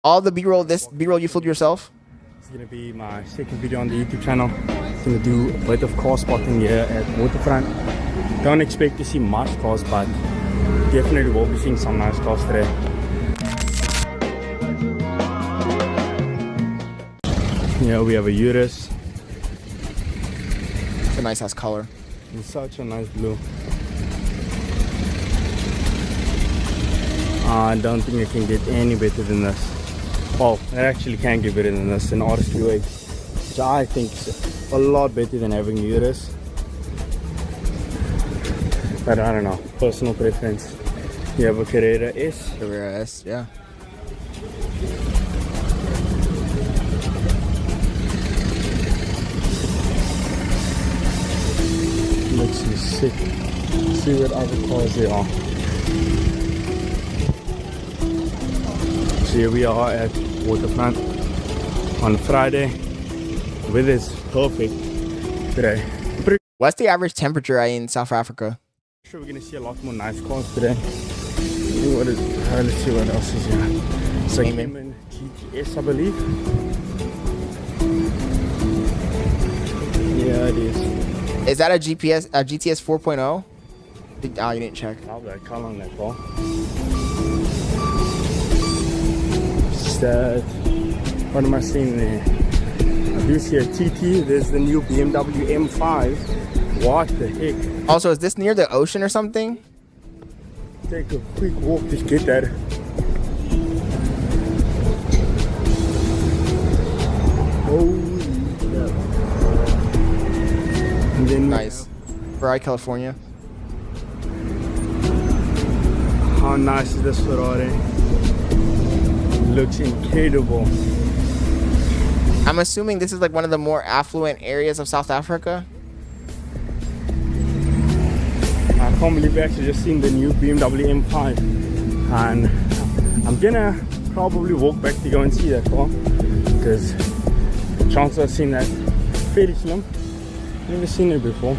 All the B-roll, this B-roll you filled yourself? It's gonna be my second video on the YouTube channel. I'm gonna do a bit of car spotting here at Waterfront. Don't expect to see much cars, but definitely will be seeing some nice cars today. Here we have a Urus. It's a nice ass color. It's such a nice blue. I don't think I can get any better than this. Well, I actually can get better than this, an RSQ8, which I think is a lot better than having Urus. But I don't know, personal preference. You have a Carrera S. Carrera S, yeah. Looks sick. See what other cars there are. So here we are at Waterfront on Friday. The weather is perfect today. What's the average temperature in South Africa? I'm sure we're gonna see a lot more nice cars today. Let's see what else is here. It's a Cayman GTS, I believe. Yeah, it is. Is that a GTS 4.0? Oh, you didn't check. I'll that color on that car. that? What am I seeing there? I do see a TT. There's the new BMW M5. What the heck? Also, is this near the ocean or something? Take a quick walk, just get that. Holy crap. And then nice. Ferrari, California. How nice is this Ferrari? Looks incredible. I'm assuming this is like one of the more affluent areas of South Africa. I can't believe we actually just seen the new BMW M5, and I'm gonna probably walk back to go and see that car because the chances I've seen that fairly slim. Never seen it before.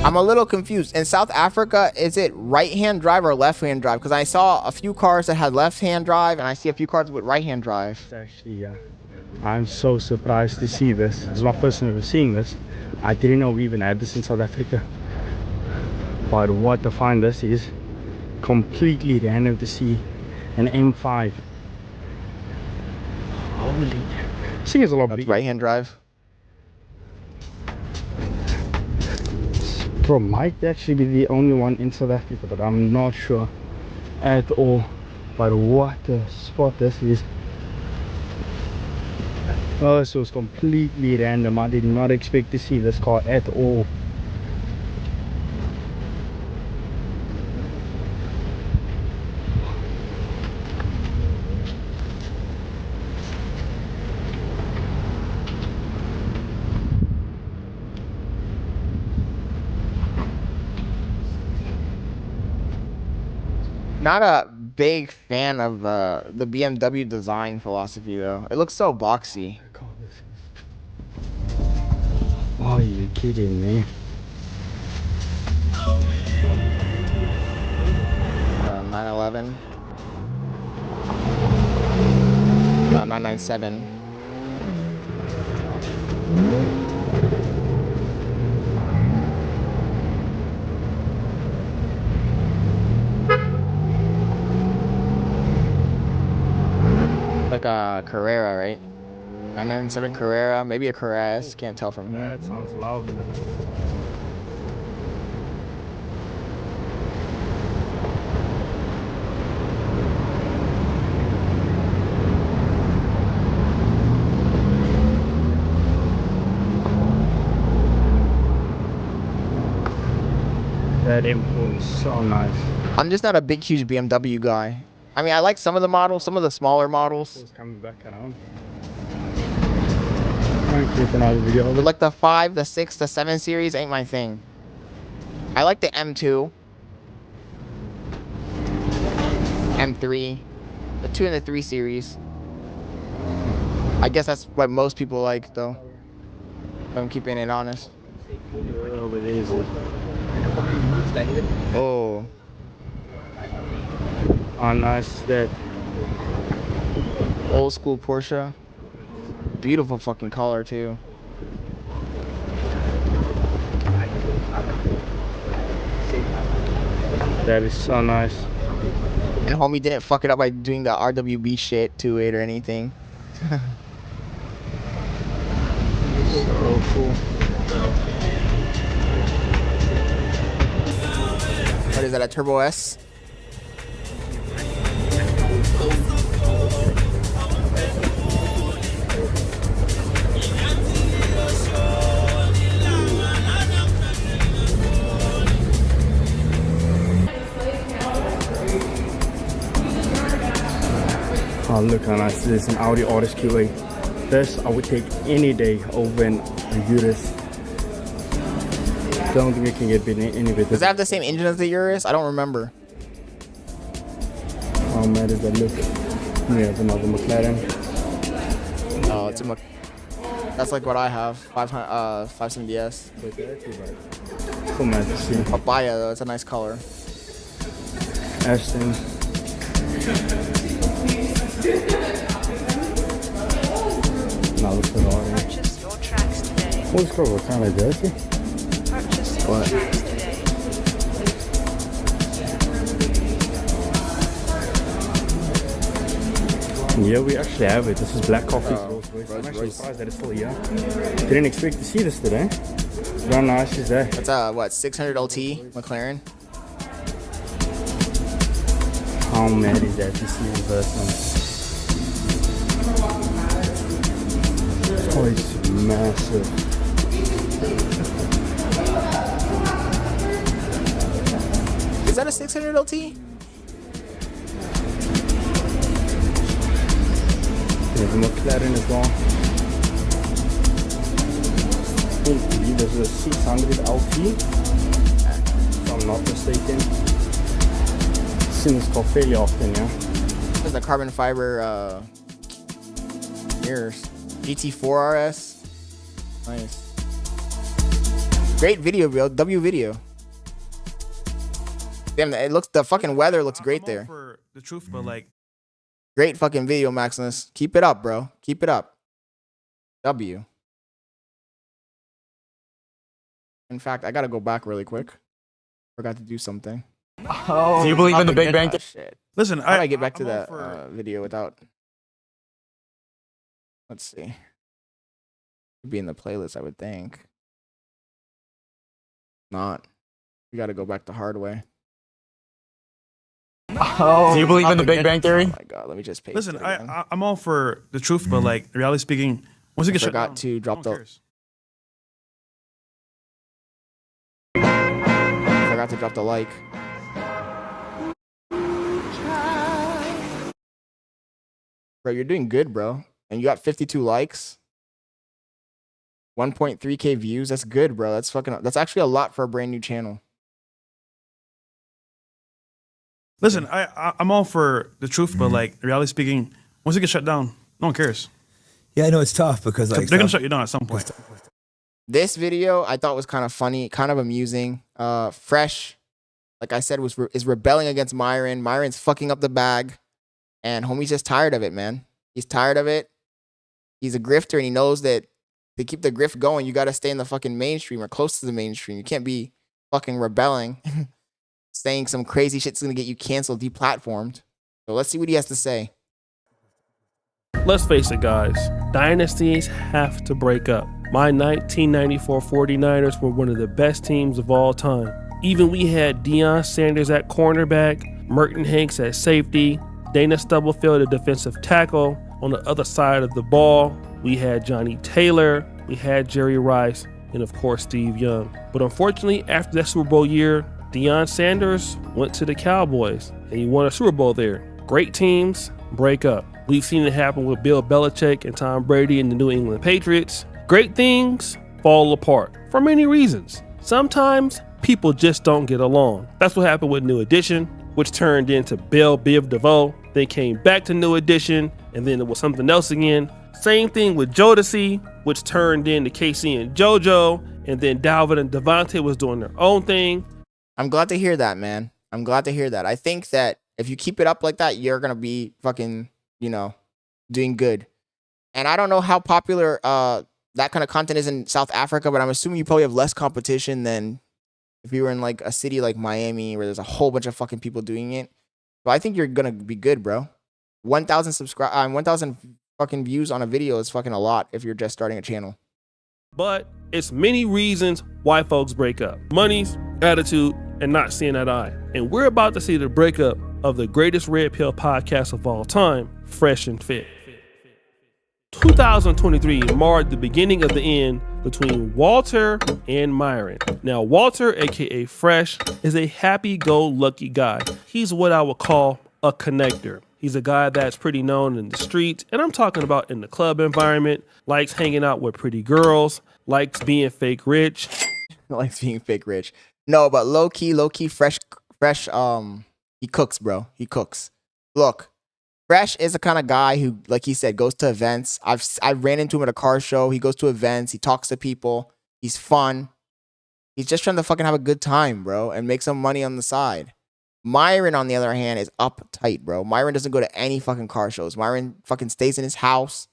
I'm a little confused. In South Africa, is it right-hand drive or left-hand drive? Because I saw a few cars that had left-hand drive, and I see a few cars with right-hand drive. It's actually, yeah. I'm so surprised to see this. This is my first time ever seeing this. I didn't know we even had this in South Africa. But what to find this is completely random to see an M5. Holy, this thing is a lot bigger. Right-hand drive. Bro, might actually be the only one in South Africa, but I'm not sure at all. But what a spot this is. Oh, this was completely random. I did not expect to see this car at all. Not a big fan of the BMW design philosophy though. It looks so boxy. Oh, you kidding me? 911. 997. Like a Carrera, right? 997 Carrera, maybe a Carrera S, can't tell from here. That sounds lovely. That M4 is so nice. I'm just not a big, huge BMW guy. I mean, I like some of the models, some of the smaller models. It's coming back around. I'm click another video. But like the 5, the 6, the 7 series ain't my thing. I like the M2. M3. The 2 and the 3 series. I guess that's what most people like though. If I'm keeping it honest. Oh. Oh, nice. That old school Porsche. Beautiful fucking color too. That is so nice. And homie didn't fuck it up by doing the RWB shit to it or anything. So cool. What is that, a Turbo S? Oh, look how nice this is, an Audi Artist QA. This I would take any day over an Urus. Don't think it can get any better. Does that have the same engine as the Urus? I don't remember. How mad is that look? We have another McLaren. Oh, it's a that's like what I have. 570S. So mad to see. Papaya though, it's a nice color. Ashton. Now look for the audience. Purchase your tracks today. Oh, this girl was kind of dirty. Purchase your What? tracks today. Yeah, we actually have it. This is Black Coffee's Rolls Royce. I'm actually surprised that it's still here. Didn't expect to see this today. Very nice is there. That's what, 600 LT McLaren? How mad is that to see in person? Oh, it's massive. Is that a 600 LT? There's a McLaren as well. I believe there's a 600 LT, if I'm not mistaken. Seen this car fairly often, yeah. There's the carbon fiber mirrors. GT4 RS. Nice. Great video, bro. W video. Damn, it looks. The fucking weather looks great there. For the truth, but like. Great fucking video, Maximus. Keep it up, bro. Keep it up. W. In fact, I gotta go back really quick. Forgot to do something. Do you believe in the Big Bang? Shit. Listen, how do I get back to that video without? Let's see. It'd be in the playlist, I would think. Not. We gotta go back to hard way. Do you believe in the Big Bang Theory? Oh my god, let me just paste. Listen, it again. I'm all for the truth, but like reality speaking, once it gets shut down, forgot to drop no one the. cares. Forgot to drop the like. Bro, you're doing good, bro. And you got 52 likes. 1.3K views. That's good, bro. That's actually a lot for a brand new channel. Listen, I'm all for the truth, but like reality speaking, once it gets shut down, no one cares. Yeah, I know it's tough because like they're gonna shut you down at some point. This video I thought was kind of funny, kind of amusing. Fresh, like I said, is rebelling against Myron. Myron's fucking up the bag, and homie's just tired of it, man. He's tired of it. He's a grifter, and he knows that to keep the grift going, you got to stay in the fucking mainstream or close to the mainstream. You can't be fucking rebelling, saying some crazy shit's gonna get you canceled, deplatformed. So let's see what he has to say. Let's face it, guys. Dynasties have to break up. My 1994 49ers were one of the best teams of all time. Even we had Deion Sanders at cornerback, Merton Hanks at safety, Dana Stubblefield at defensive tackle. On the other side of the ball, we had Johnny Taylor, we had Jerry Rice, and of course Steve Young. But unfortunately, after that Super Bowl year, Deion Sanders went to the Cowboys, and he won a Super Bowl there. Great teams break up. We've seen it happen with Bill Belichick and Tom Brady and the New England Patriots. Great things fall apart for many reasons. Sometimes people just don't get along. That's what happened with New Edition, which turned into Bell Biv DeVoe. They came back to New Edition, and then it was something else again. Same thing with Jodeci, which turned into Casey and JoJo, and then Dalvin and Devontae was doing their own thing. I'm glad to hear that, man. I'm glad to hear that. I think that if you keep it up like that, you're gonna be fucking, doing good. And I don't know how popular that kind of content is in South Africa, but I'm assuming you probably have less competition than if you were in like a city like Miami where there's a whole bunch of fucking people doing it. But I think you're gonna be good, bro. 1,000 fucking views on a video is fucking a lot if you're just starting a channel. But it's many reasons why folks break up. Money's, attitude, and not seeing eye to eye. And we're about to see the breakup of the greatest Red Pill podcast of all time, Fresh and Fit. 2023 marked the beginning of the end between Walter and Myron. Now, Walter, aka Fresh, is a happy-go-lucky guy. He's what I would call a connector. He's a guy that's pretty known in the streets, and I'm talking about in the club environment, likes hanging out with pretty girls, likes being fake rich. Likes being fake rich. No, but low key, Fresh, he cooks, bro. He cooks. Look, Fresh is the kind of guy who, like he said, goes to events. I've ran into him at a car show. He goes to events. He talks to people. He's fun. He's just trying to fucking have a good time, bro, and make some money on the side. Myron, on the other hand, is uptight, bro. Myron doesn't go to any fucking car shows. Myron fucking stays in his house.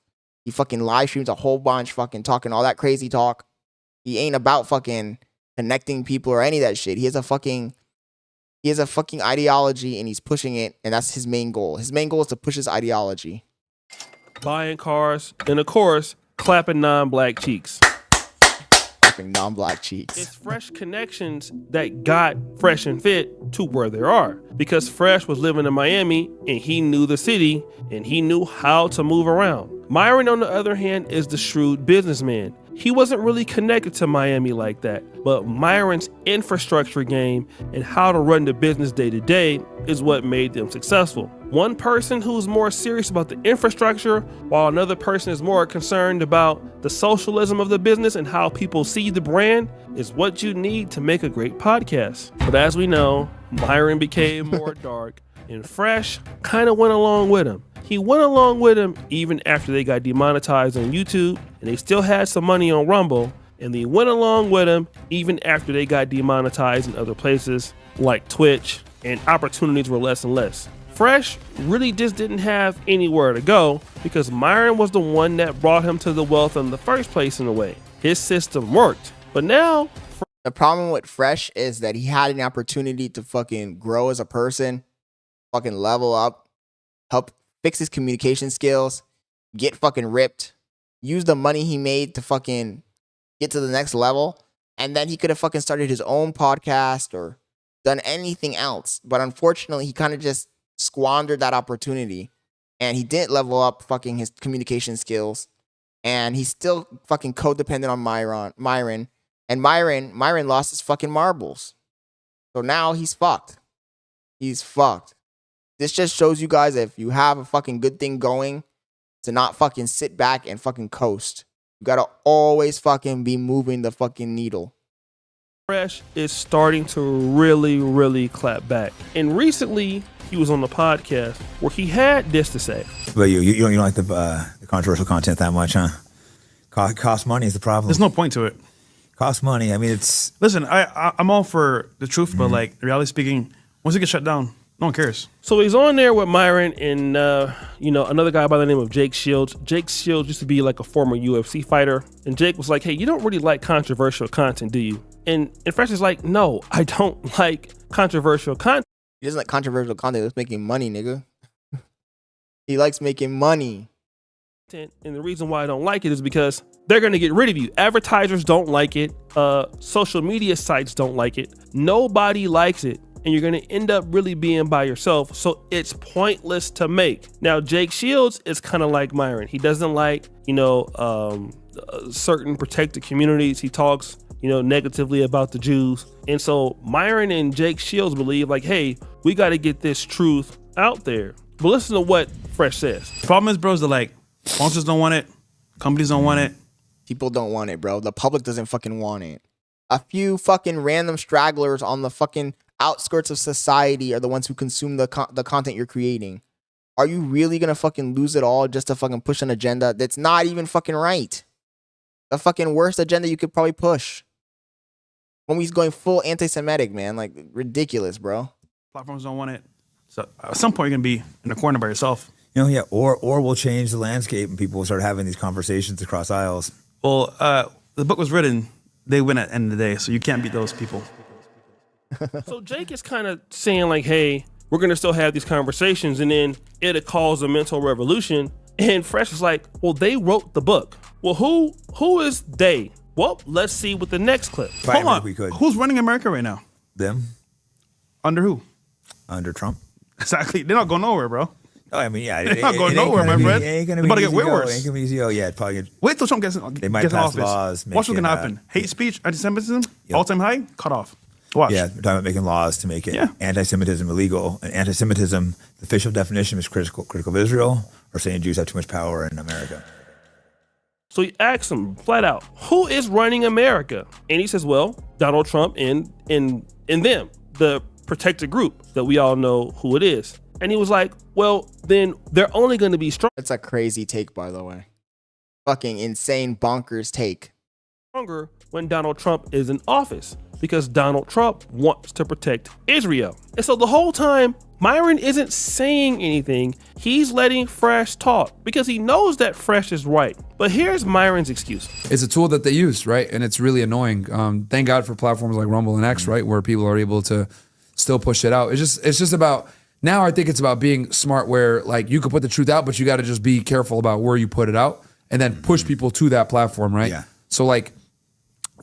He fucking live streams a whole bunch, fucking talking all that crazy talk. He ain't about fucking connecting people or any of that shit. He has a fucking ideology and he's pushing it, and that's his main goal. His main goal is to push his ideology. Buying cars, and of course, clapping non-black cheeks. Clapping non-black cheeks. It's Fresh connections that got Fresh and Fit to where they are. Because Fresh was living in Miami, and he knew the city, and he knew how to move around. Myron, on the other hand, is the shrewd businessman. He wasn't really connected to Miami like that, but Myron's infrastructure game and how to run the business day to day is what made them successful. One person who's more serious about the infrastructure, while another person is more concerned about the socialism of the business and how people see the brand, is what you need to make a great podcast. But as we know, Myron became more dark, and Fresh kind of went along with him. He went along with him even after they got demonetized on YouTube, and they still had some money on Rumble, and they went along with him even after they got demonetized in other places like Twitch, and opportunities were less and less. Fresh really just didn't have anywhere to go because Myron was the one that brought him to the wealth in the first place in a way. His system worked, but now... The problem with Fresh is that he had an opportunity to fucking grow as a person, fucking level up, help fix his communication skills, get fucking ripped, use the money he made to fucking get to the next level, and then he could have fucking started his own podcast or done anything else. But unfortunately, he kind of just squandered that opportunity, and he didn't level up fucking his communication skills, and he's still fucking codependent on Myron, and Myron lost his fucking marbles. So now he's fucked. He's fucked. This just shows you guys, if you have a fucking good thing going, to not fucking sit back and fucking coast. You gotta always fucking be moving the fucking needle. Fresh is starting to really clap back. And recently, he was on the podcast where he had this to say. But you don't like the controversial content that much, huh? Cost money is the problem. There's no point to it. Cost money. I mean, it's... Listen, I'm all for the truth, but like, reality speaking, once it gets shut down, no one cares. So he's on there with Myron and, another guy by the name of Jake Shields. Jake Shields used to be like a former UFC fighter. And Jake was like, hey, you don't really like controversial content, do you? And Fresh is like, no, I don't like controversial content. He doesn't like controversial content that's making money, nigga. He likes making money. And the reason why I don't like it is because they're going to get rid of you. Advertisers don't like it. Social media sites don't like it. Nobody likes it. And you're going to end up really being by yourself. So it's pointless to make. Now, Jake Shields is kind of like Myron. He doesn't like, certain protected communities. He talks, negatively about the Jews. And so Myron and Jake Shields believe like, hey, we got to get this truth out there. But listen to what Fresh says. The problem is, bro, is that like sponsors don't want it. Companies don't want it. People don't want it, bro. The public doesn't fucking want it. A few fucking random stragglers on the fucking outskirts of society are the ones who consume the content you're creating. Are you really gonna fucking lose it all just to fucking push an agenda that's not even fucking right? The fucking worst agenda you could probably push. When he's going full anti-Semitic, man. Like, ridiculous, bro. Platforms don't want it. So at some point, you're gonna be in a corner by yourself. Or we'll change the landscape and people will start having these conversations across aisles. Well, the book was written, they win at the end of the day, so you can't beat those people. So Jake is kind of saying like, hey, we're going to still have these conversations and then it'll cause a mental revolution. And Fresh is like, well, they wrote the book. Well, who is they? Well, let's see with the next clip. Hold on. Who's running America right now? Them. Under who? Under Trump. Exactly. They're not going nowhere, bro. Oh, I mean, yeah. They're not going nowhere, my friend. It ain't gonna They're be about to easy get way go. worse. It ain't gonna be easy. Oh, yeah, probably. Wait till Trump gets They might gets in pass office. laws. Watch what's gonna happen. Hate speech, anti-Semitism, all-time high, cut off. Watch. Yeah, we're talking about making laws to make it anti-Semitism illegal. And anti-Semitism, the official definition is critical of Israel, or saying Jews have too much power in America. So he asks him flat out, who is running America? And he says, well, Donald Trump and them, the protected group that we all know who it is. And he was like, well, then they're only going to be strong. That's a crazy take, by the way. Fucking insane, bonkers take. Stronger when Donald Trump is in office because Donald Trump wants to protect Israel. And so the whole time Myron isn't saying anything. He's letting Fresh talk because he knows that Fresh is right. But here's Myron's excuse. It's a tool that they use, right? And it's really annoying. Thank God for platforms like Rumble and X, right? Where people are able to still push it out. It's just about, now I think it's about being smart where like you could put the truth out, but you got to just be careful about where you put it out and then push people to that platform, right? Yeah. So like,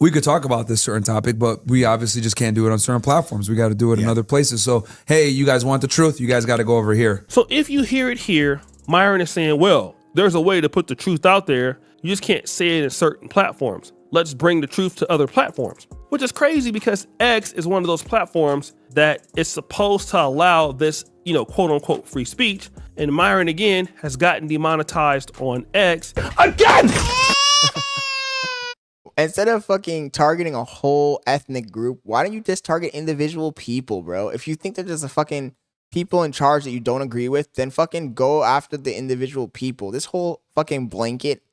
we could talk about this certain topic, but we obviously just can't do it on certain platforms. We got to do it in other places. So, hey, you guys want the truth? You guys got to go over here. So if you hear it here, Myron is saying, well, there's a way to put the truth out there. You just can't say it in certain platforms. Let's bring the truth to other platforms, which is crazy because X is one of those platforms that is supposed to allow this, quote unquote free speech. And Myron again has gotten demonetized on X again. Instead of fucking targeting a whole ethnic group, why don't you just target individual people, bro? If you think that there's a fucking people in charge that you don't agree with, then fucking go after the individual people. This whole fucking blanket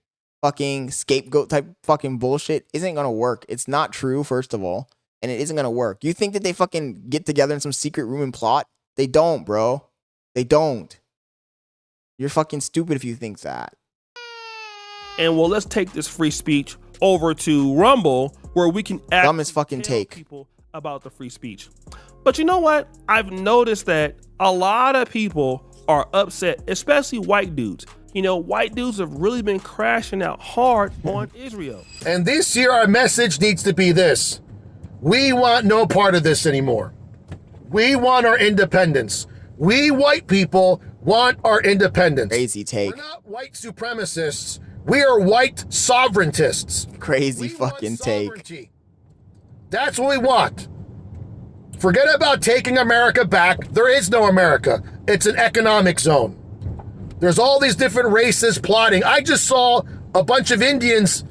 fucking scapegoat type fucking bullshit isn't gonna work. It's not true, first of all, and it isn't gonna work. You think that they fucking get together in some secret room and plot? They don't, bro. They don't. You're fucking stupid if you think that. And well, let's take this free speech over to Rumble, where we can dumbest fucking take people about the free speech. But you know what? I've noticed that a lot of people are upset, especially white dudes. White dudes have really been crashing out hard on Israel. And this year, our message needs to be this: we want no part of this anymore. We want our independence. We white people want our independence. Crazy take. We're not white supremacists. We are white sovereigntists. Crazy fucking take. That's what we want. Forget about taking America back. There is no America. It's an economic zone. There's all these different races plotting. I just saw a bunch of Indians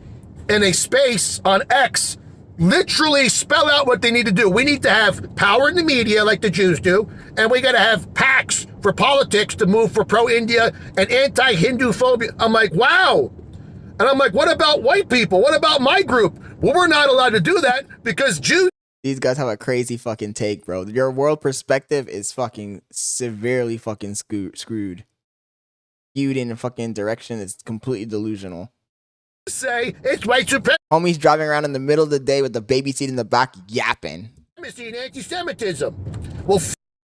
in a space on X literally spell out what they need to do. We need to have power in the media like the Jews do, and we got to have PACs for politics to move for pro-India and anti-Hindu phobia. I'm like, wow. And I'm like, what about white people? What about my group? Well, we're not allowed to do that because Jews. These guys have a crazy fucking take, bro. Your world perspective is fucking severely fucking screwed. Skewed in a fucking direction that's completely delusional. Say it's white supremacy. Homies driving around in the middle of the day with the baby seat in the back yapping. And anti-Semitism. Well,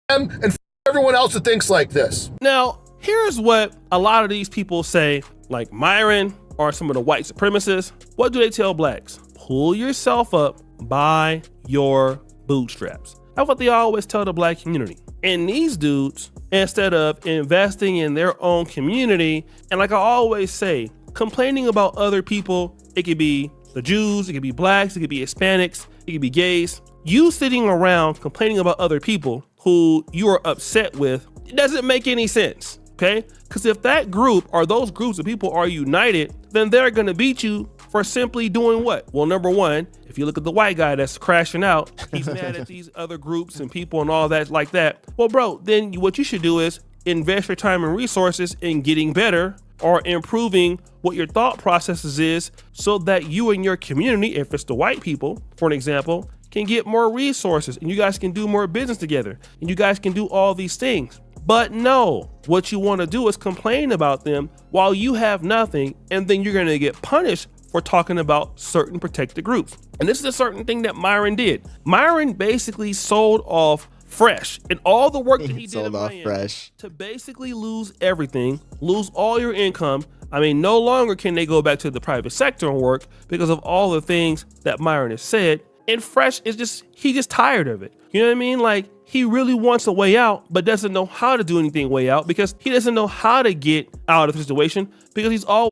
them and everyone else that thinks like this. Now, here's what a lot of these people say, like Myron or some of the white supremacists. What do they tell blacks? Pull yourself up by your bootstraps. That's what they always tell the black community. And these dudes, instead of investing in their own community, and like I always say, complaining about other people, it could be the Jews, it could be blacks, it could be Hispanics, it could be gays. You sitting around complaining about other people who you are upset with, it doesn't make any sense, okay? Because if that group or those groups of people are united, then they're gonna beat you for simply doing what? Well, number one, if you look at the white guy that's crashing out, he's mad at these other groups and people and all that like that. Well, bro, then what you should do is invest your time and resources in getting better or improving what your thought processes is so that you and your community, if it's the white people, for an example, can get more resources and you guys can do more business together and you guys can do all these things. But no, what you want to do is complain about them while you have nothing, and then you're going to get punished for talking about certain protected groups. And this is a certain thing that Myron did. Myron basically sold off Fresh and all the work that he did in Miami Fresh to basically lose everything, lose all your income. I mean, no longer can they go back to the private sector and work because of all the things that Myron has said. And Fresh is just tired of it. You know what I mean? Like, he really wants a way out, but doesn't know how to do anything way out because he doesn't know how to get out of the situation because he's all.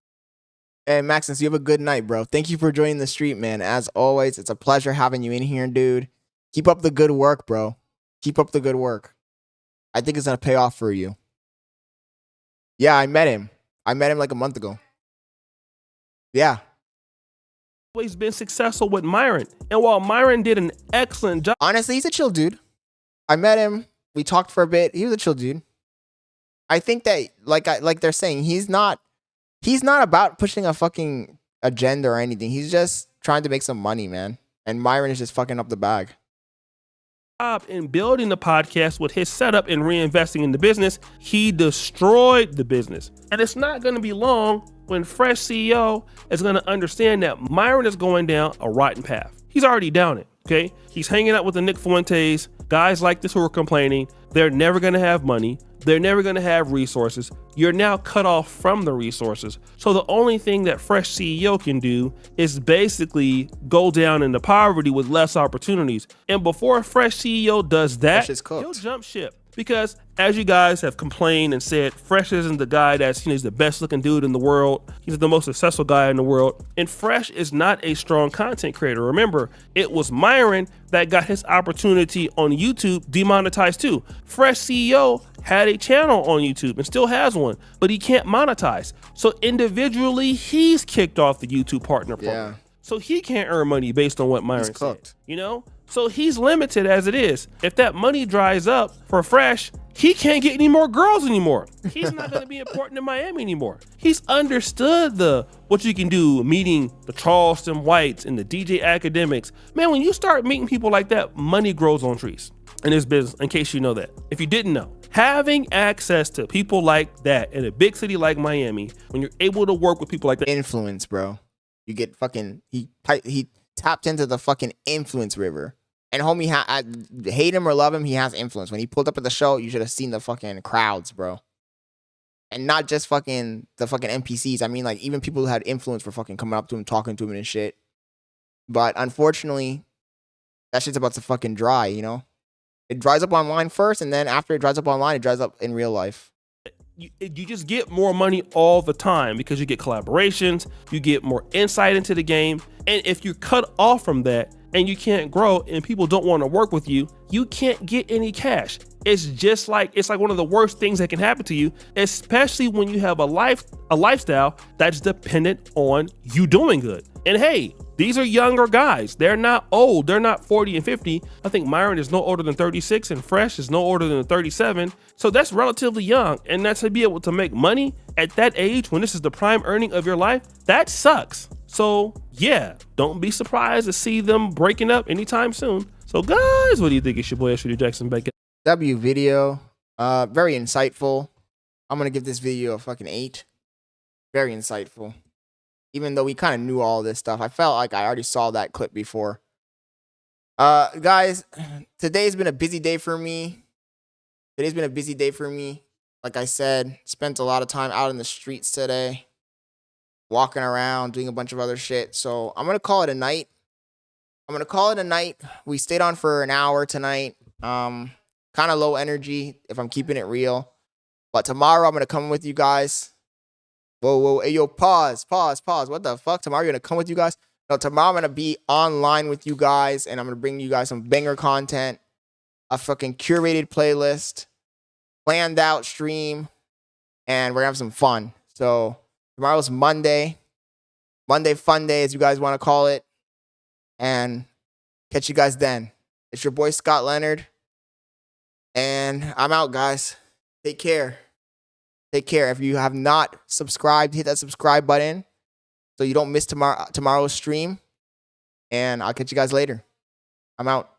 Hey, Maxence, you have a good night, bro. Thank you for joining the street, man. As always, it's a pleasure having you in here, dude. Keep up the good work, bro. Keep up the good work. I think it's going to pay off for you. Yeah, I met him. I met him like a month ago. Yeah. Always been successful with Myron. And while Myron did an excellent job. Honestly, he's a chill dude. I met him. We talked for a bit. He was a chill dude. I think that, like they're saying, he's not about pushing a fucking agenda or anything. He's just trying to make some money, man. And Myron is just fucking up the bag. in building the podcast with his setup and reinvesting in the business, he destroyed the business. And it's not going to be long when Fresh CEO is going to understand that Myron is going down a rotten path. He's already down it, okay? He's hanging out with the Nick Fuentes, guys like this who are complaining. They're never going to have money. They're never going to have resources. You're now cut off from the resources. So the only thing that Fresh CEO can do is basically go down into poverty with less opportunities. And before Fresh CEO does that, he'll jump ship. Because as you guys have complained and said, Fresh isn't the guy that's, he's the best looking dude in the world. He's the most successful guy in the world. And Fresh is not a strong content creator. Remember, it was Myron that got his opportunity on YouTube demonetized too. Fresh CEO had a channel on YouTube and still has one, but he can't monetize. So individually, he's kicked off the YouTube partner program. Yeah. So he can't earn money based on what Myron said, you know? So he's limited as it is. If that money dries up for Fresh, he can't get any more girls anymore. He's not going to be important in Miami anymore. He's understood what you can do, meeting the Charleston Whites and the DJ Academics. Man, when you start meeting people like that, money grows on trees in this business, in case you know that. If you didn't know, having access to people like that in a big city like Miami, when you're able to work with people like that. Influence, bro. You get fucking, he tapped into the fucking influence river. And homie, I hate him or love him, he has influence. When he pulled up at the show, you should have seen the fucking crowds, bro. And not just fucking the fucking NPCs. I mean, like, even people who had influence were fucking coming up to him, talking to him and shit. But unfortunately, that shit's about to fucking dry, you know? It dries up online first, and then after it dries up online, it dries up in real life. You just get more money all the time because you get collaborations, you get more insight into the game. And if you're cut off from that and you can't grow and people don't want to work with you, you can't get any cash. It's like one of the worst things that can happen to you, especially when you have a lifestyle that's dependent on you doing good. And hey, these are younger guys. They're not old. They're not 40 and 50. I think Myron is no older than 36 and Fresh is no older than 37. So that's relatively young. And that's to be able to make money at that age when this is the prime earning of your life, that sucks. So yeah, don't be surprised to see them breaking up anytime soon. So guys, what do you think? It's your boy, Shooter Jackson Bacon. W video, very insightful. I'm going to give this video a fucking 8. Very insightful. Even though we kind of knew all this stuff, I felt like I already saw that clip before. Guys, today's been a busy day for me. Like I said, spent a lot of time out in the streets today, walking around, doing a bunch of other shit. So I'm going to call it a night. We stayed on for an hour tonight. Kind of low energy, if I'm keeping it real. But tomorrow I'm going to come with you guys. Whoa, hey, yo, pause. What the fuck? Tomorrow you're going to come with you guys? No, tomorrow I'm going to be online with you guys, and I'm going to bring you guys some banger content, a fucking curated playlist, planned out stream, and we're going to have some fun. So tomorrow's Monday fun day, as you guys want to call it, and catch you guys then. It's your boy, Scott Leonard, and I'm out, guys. Take care. If you have not subscribed, hit that subscribe button so you don't miss tomorrow's stream. And I'll catch you guys later. I'm out.